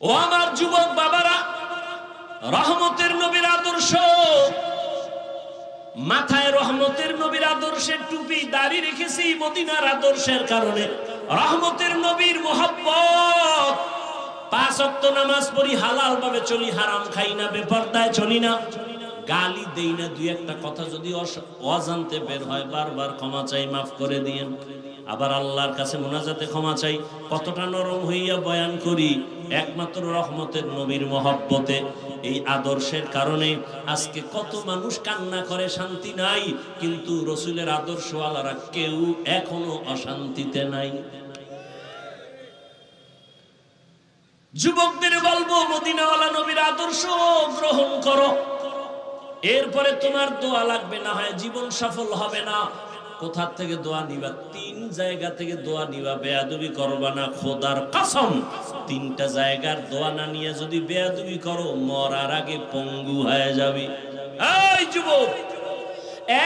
ও আমার যুবক বাবারা, রহমতের নবীর আদর্শ, মাথায় রহমতের নবীর আদর্শের টুপি দাড়ি রেখেছি মদিনার আদর্শের কারণে। রহমতের নবীর মোহাব্বত, 5 ওয়াক্ত নামাজ পড়ি, হালাল ভাবে চলি, হারাম খাই না, বেপরদায় চলি না, গালি দেই না। দুই একটা কথা যদি অজান্তে বের হয় বারবার ক্ষমা চাই, মাফ করে দিয়েন। আবার আল্লাহর কাছে মুনাজাতে ক্ষমা চাই। কতটা নরম হইয়া বয়ান করি, একমাত্র রহমতের নবীর মহব্বতে, এই আদর্শের কারণে। আজকে কত মানুষ কান্না করে, শান্তি নাই, কিন্তু রসুলের আদর্শওয়ালারা কেউ এখনো অশান্তিতে নাই। যুবকদের বলবো, মদিনাওয়ালা নবীর আদর্শ গ্রহণ করো, এরপরে তোমার দোয়া লাগবে, না হয় জীবন সফল হবে না। কোথা থেকে দোয়া নিবা? 3 জায়গা থেকে দোয়া নিবা। বেয়াদবি করবা না, খোদার কসম। 3টা জায়গার দোয়া না নিয়ে যদি বেয়াদবি করো, মরার আগে পঙ্গু হয়ে যাবে। এই যুবক,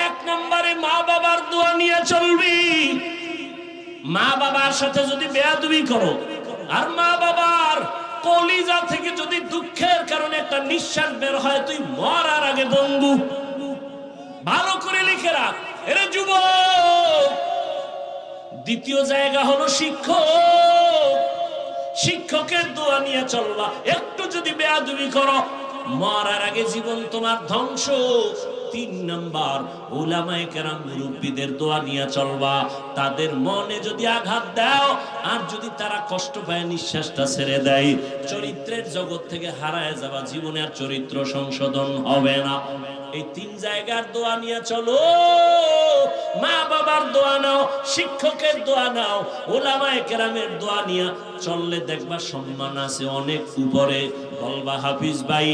1 নম্বরে মা বাবার দোয়া নিয়ে চলবি। মা বাবার সাথে যদি বেয়াদবি করো, আর মা বাবার কলিজা থেকে যদি দুঃখের কারণে একটা নিঃশ্বাস বের হয়, তুই মরার আগে পঙ্গু। ভালো করে লিখে রাখ এরে যুবক। দ্বিতীয় জায়গা হলো শিক্ষক। শিক্ষকের দোয়া নিয়ে চলবা। একটু যদি বেয়াদবি করো, মরার আগে জীবন তোমার ধ্বংস। 3 নাম্বার, উলামায়ে কেরাম, মুরব্বীদের দোয়া নিয়ে চলবা। তাদের মনে যদি আঘাত দাও, আর যদি তারা কষ্ট পায়, নিঃশ্বাসটা ছেড়ে দেয়, চরিত্রের জগৎ থেকে হারায় যাবা, জীবনে আর চরিত্র সংশোধন হবে না। এই 3 জায়গার দোয়া নিয়ে চলো। মা বাবার দোয়া নাও, শিক্ষকের দোয়া নাও, উলামায়ে কেরামের দোয়া নিয়ে চললে দেখবা সম্মান আছে অনেক উপরে। বলবা, হাফিজ ভাই,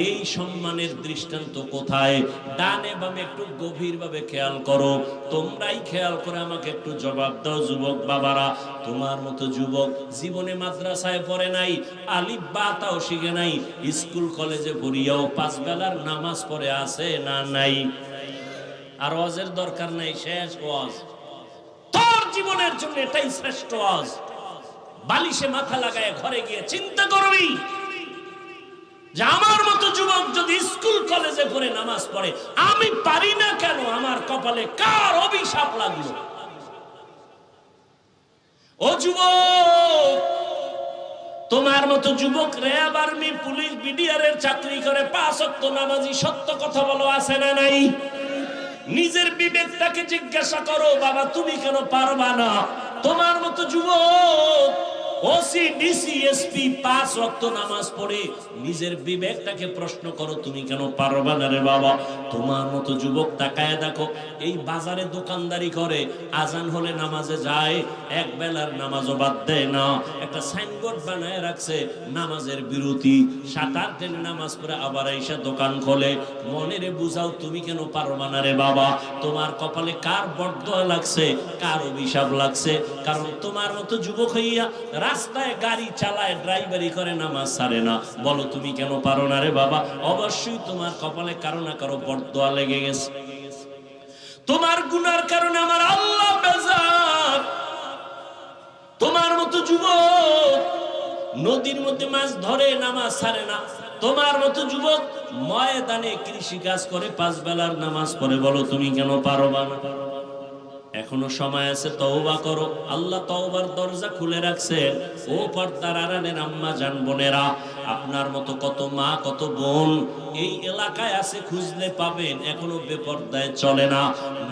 এই সম্মানের দৃষ্টান্ত কোথায়? ডানে বামে একটু গভীরভাবে খেয়াল করো। তোমরাই খেয়াল করে আমাকে একটু জবাব দাও যুবক বাবারা। তোমার মতো যুবক জীবনে মাদ্রাসায় পড়ে নাই, আলিফ বা তাও শিখে নাই, স্কুল কলেজে পড়িয়াও 5 বেলার নামাজ পড়ে আছে না নাই? আর ওয়াজের দরকার নাই, শেষ ওয়াজ। তোর জীবনের জন্য এটাই শ্রেষ্ঠ ওয়াজ। বালিশে মাথা লাগায় ঘরে গিয়ে চিন্তা করবি যে আমার মতো যুবক যদি স্কুল কলেজে পড়ে নামাজ পড়ে, আমি পারি না কেন? আমার কপালে কার অভিশাপ লাগলো? ও যুবক, তোমার মতো যুবক র্যাব, আর্মি, পুলিশ, বিডিআর এর চাকরি করে, 5 ওয়াক্ত নামাজি, সত্য কথা বলো, আছে না নাই? নিজের বিবেকটাকে জিজ্ঞাসা করো, বাবা তুমি কেন পারবা না? তোমার মতো যুবক ওসি, ডিসি, এসপি 5 ওয়াক্ত নামাজ পড়ে, নিজের বিবেকটাকে প্রশ্ন করো, তুমি কেন পারবা না রে বাবা? তোমার মতো যুবক তাকায় দেখো, এই বাজারে দোকানদারি করে, আজান হলে নামাজে যায়, 1 বেলার নামাজও বাদ দেয় না। একটা সাইনবোর্ড বানায় রাখছে, নামাজের বিরতি, 7-8 দিন নামাজ পড়ে আবার এসে দোকান খোলে। মনেরে বুঝাও, তুমি কেন পারবা না রে বাবা? তোমার কপালে কার বরদোয়া লাগছে, কার অভিশাপ লাগছে? কারণ তোমার মতো যুবক হইয়া রাস্তায় গাড়ি চালায়, ড্রাইভারি করে, নামাজ ছাড়ে না। বলো তুমি কেন পারো না রে বাবা? অবশ্যই তোমার কপালে কারো না কারো বরদোয়া লেগে গেছে। তোমার গুনার কারণে আমার আল্লাহ বেজার। তোমার মতো যুবক নদীর মধ্যে মাছ ধরে, নামাজ ছাড়ে না। তোমার মতো যুবক ময়দানে কৃষি কাজ করে, 5 বেলার নামাজ পড়ে। বলো তুমি কেন পারবা না? এখনো সময় আছে, তওবা করো। আল্লাহ তওবার দরজা খুলে রাখছে। ও পর্দার আড়ালের আম্মা জান বোনেরা, আপনার মতো কত মা কত বোন এই এলাকায় আছে, খুঁজলে পাবেন, এখনো বেপরদায় চলে না,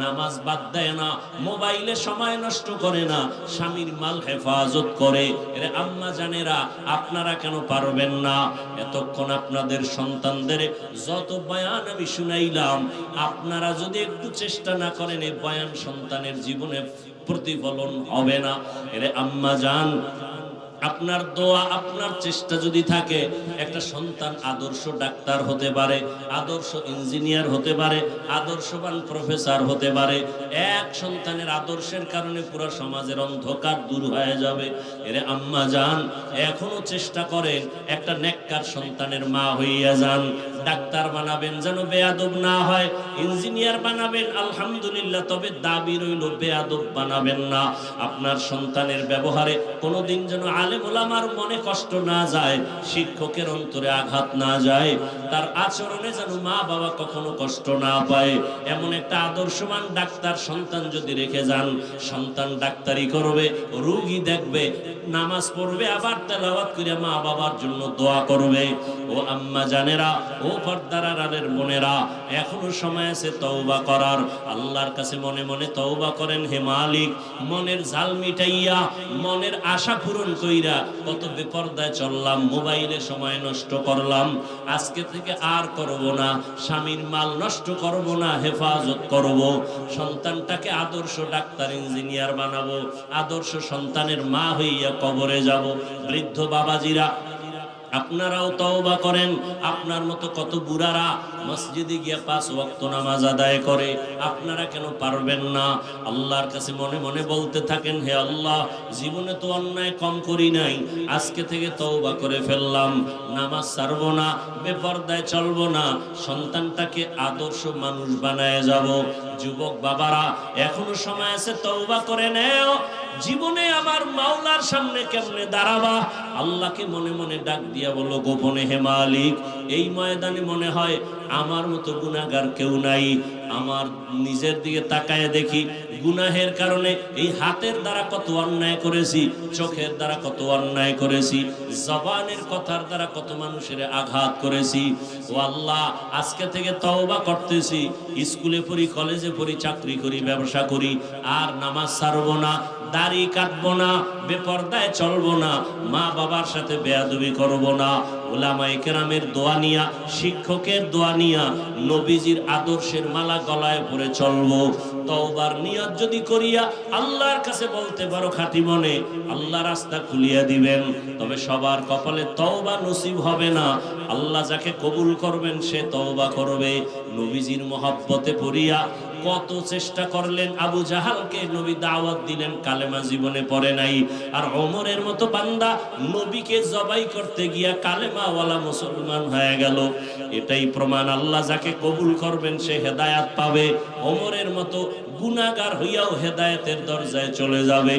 নামাজ বাদ দেয় না, মোবাইলে সময় নষ্ট করে না, স্বামীর মাল হেফাজত করে। এর আম্মা জানেরা, আপনারা কেন পারবেন না? এতক্ষণ আপনাদের সন্তানদের যত বয়ান আমি শুনাইলাম, আপনারা যদি একটু চেষ্টা না করেন এই বয়ান সন্তানের জীবনে প্রতিফলন হবে না। এর আম্মা জান, আপনার দোয়া আপনার চেষ্টা যদি থাকে, একটা সন্তান আদর্শ ডাক্তার হতে পারে, আদর্শ ইঞ্জিনিয়ার হতে পারে, আদর্শবান প্রফেসর হতে পারে। এক সন্তানের আদর্শের কারণে পুরো সমাজের অন্ধকার দূর হয়ে যাবে। এরে আম্মা জান, এখনো চেষ্টা করেন একটা নেককার সন্তানের মা হইয়া যান। ডাক্তার বানাবেন যেন বেয়াদব না হয়, ইঞ্জিনিয়ার বানাবেন আলহামদুলিল্লাহ, তবে দাবি রইল বেয়াদব বানাবেন না। আপনার সন্তানের ব্যবহারে কোনোদিন যেন আলেম ওলামার মনে কষ্ট না যায়, শিক্ষকের অন্তরে আঘাত না যায়, তার আচরণে যেন মা বাবা কখনো কষ্ট না পায়। এমন একটা আদর্শবান ডাক্তার সন্তান যদি রেখে যান, সন্তান ডাক্তারি করবে, রোগী দেখবে, নামাজ পড়বে, আবার তেলাওয়াত করে মা বাবার জন্য দোয়া করবে। ও আম্মা জানেরা, ও পর্দার আড়ালের বোনেরা, এখনো সময় আছে তওবা করার। আল্লাহর কাছে মনে মনে তওবা করেন, হে মালিক, মনের জাল মিটাইয়া, মনের আশা পূরণ কইরা কত বেপরদায় চললাম, মোবাইলে সময় নষ্ট করলাম, আজকে থেকে আর করব না, স্বামীর মাল নষ্ট করব না, হেফাজত করব, সন্তানটাকে আদর্শ ডাক্তার ইঞ্জিনিয়ার বানাবো, আদর্শ সন্তানের মা হইয়া কবরে যাব। বৃদ্ধ বাবাজিরা, আপনারাও তওবা করেন। আপনার মতো কত বুড়ারা মসজিদে গিয়ে 5 ওয়াক্ত নামাজ আদায় করে, আপনারা কেন পারবেন না? আল্লাহর কাছে মনে মনে বলতে থাকেন, হে আল্লাহ, জীবনে তো অন্যায় কম করি নাই, আজকে থেকে তওবা করে ফেললাম, নামাজ ছাড়বো না, বেপরদায় চলবো না, সন্তানটাকে আদর্শ মানুষ বানায় যাব। যুবক বাবারা, এখনো সময় আছে, তওবা করে নেও। জীবনে আমার মাওলার সামনে কেমনে দাঁড়াবা? আল্লাহকে মনে মনে ডাক দিয়া বলো গোপনে, হে মালিক, এই ময়দানে মনে হয় আমার মতো গুনাহগার কেউ নাই। আমার নিজের দিকে তাকায় দেখি, গুনাহের কারণে এই হাতের দ্বারা কত অন্যায় করেছি, চোখের দ্বারা কত অন্যায় করেছি, জবানের কথার দ্বারা কত মানুষের আঘাত করেছি। ও আল্লাহ, আজকে থেকে তওবা করতেছি, স্কুলে পড়ি, কলেজে পড়ি, চাকরি করি, ব্যবসা করি, আর নামাজ ছাড়বো না, দাড়ি কাটবো না, বেপরদায় চলবো না, মা বাবার সাথে বেয়াদবি করবো না। উলামায়ে কেরামের দোয়া নিয়া, শিক্ষকের দোয়া নিয়া, নবীজির আদর্শের মালা গলায় পরে চলবো। তওবার নিয়ত যদি করিয়া আল্লাহর কাছে বলতে পারো খাঁটি মনে, আল্লাহ রাস্তা খুলিয়া দিবেন। তবে সবার কপালে তওবা নসিব হবে না। আল্লাহ যাকে কবুল করবেন সে তওবা করবে। নবীজির মহব্বতে পড়িয়া কত চেষ্টা করলেন, আবু জাহালকে নবী দাওয়াত দিলেন, কালেমা জীবনে পড়ে নাই। আর ওমরের মতো বান্দা নবীকে জবাই করতে গিয়া কালেমাওয়ালা মুসলমান হয়ে গেল। এটাই প্রমাণ, আল্লাহ যাকে কবুল করবেন সে হেদায়াত পাবে। ওমরের মতো গুনাহগার হইয়াও হেদায়েতের দরজায় চলে যাবে।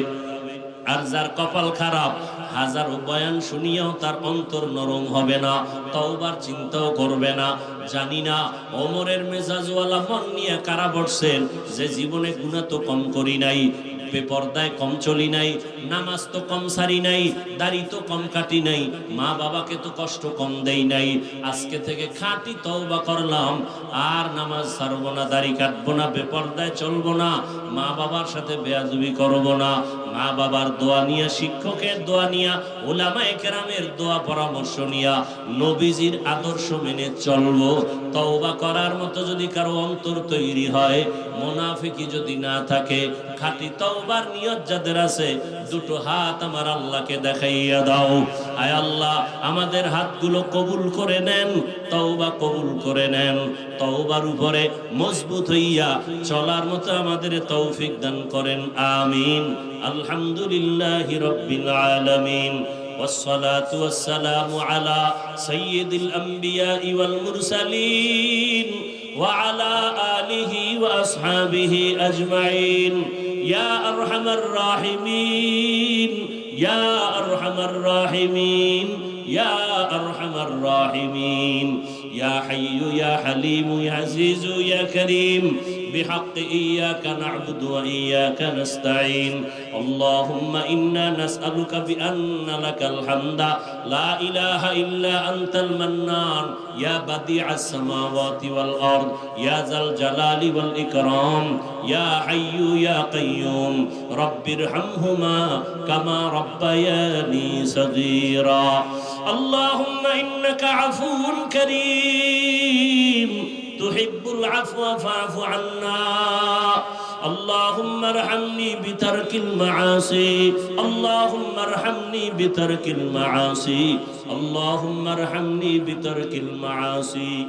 আর যার কপাল খারাপ, হাজারো বয়ান শুনিয়াও তার অন্তর নরম হবে না, তওবার চিন্তাও করবে না। জানি না ওমরের মেজাজওয়ালা মন নিয়ে কারা বসছেন, যে জীবনে গুনাহ তো কম করি নাই, বেপরদায় কম চলি নাই, নামাজ তো কম সারি নাই, দাড়ি তো কম কাটি নাই, মা বাবাকে তো কষ্ট কম দেই নাই, আজকে থেকে খাঁটি তওবা করলাম, আর নামাজ ছাড়বো না, দাড়ি কাটবো না, বেপরদায় চলবো না, মা বাবার সাথে বেয়াদবি করবো না। মা বাবার দোয়া নিয়া, শিক্ষকের দোয়া নিয়া, উলামায়ে কেরামের দোয়া পরামর্শ নিয়া, নবীজির আদর্শ মেনে চলবো। তওবা করার মতো যদি কারো অন্তর তৈরি হয়, মুনাফিকি যদি না থাকে, খাঁটি তওবার নিয়ত যাদের আছে, দুটো হাত আমার আল্লাহকে দেখাইয়া দাও। আয় আল্লাহ, আমাদের হাতগুলো কবুল করে নেন, তওবা কবুল করে নেন। তওবার উপরে মজবুত হইয়া চলার মতো আমাদের তৌফিক দান করেন, আমিন। আলহামদুলিল্লাহি রাব্বিল আলামিন। والصلاة والسلام على سيد الأنبياء والمرسلين وعلى آله وأصحابه أجمعين. يا أرحم الراحمين، يا أرحم الراحمين، يا أرحم الراحمين، يا حي يا حليم يا عزيز يا كريم، بحق إياك نعبد وإياك نستعين. اللهم إنا نسألك بأن لك الحمد لا إله إلا أنت المنان يا بديع السماوات والأرض يا ذا الجلال والإكرام يا حي يا قيوم رب ارحمهما كما ربياني صغيرا اللهم إنك عفو كريم تحب العفو فاعف عنا اللهم ارحمني بترك المعاصي اللهم ارحمني بترك المعاصي اللهم ارحمني بترك المعاصي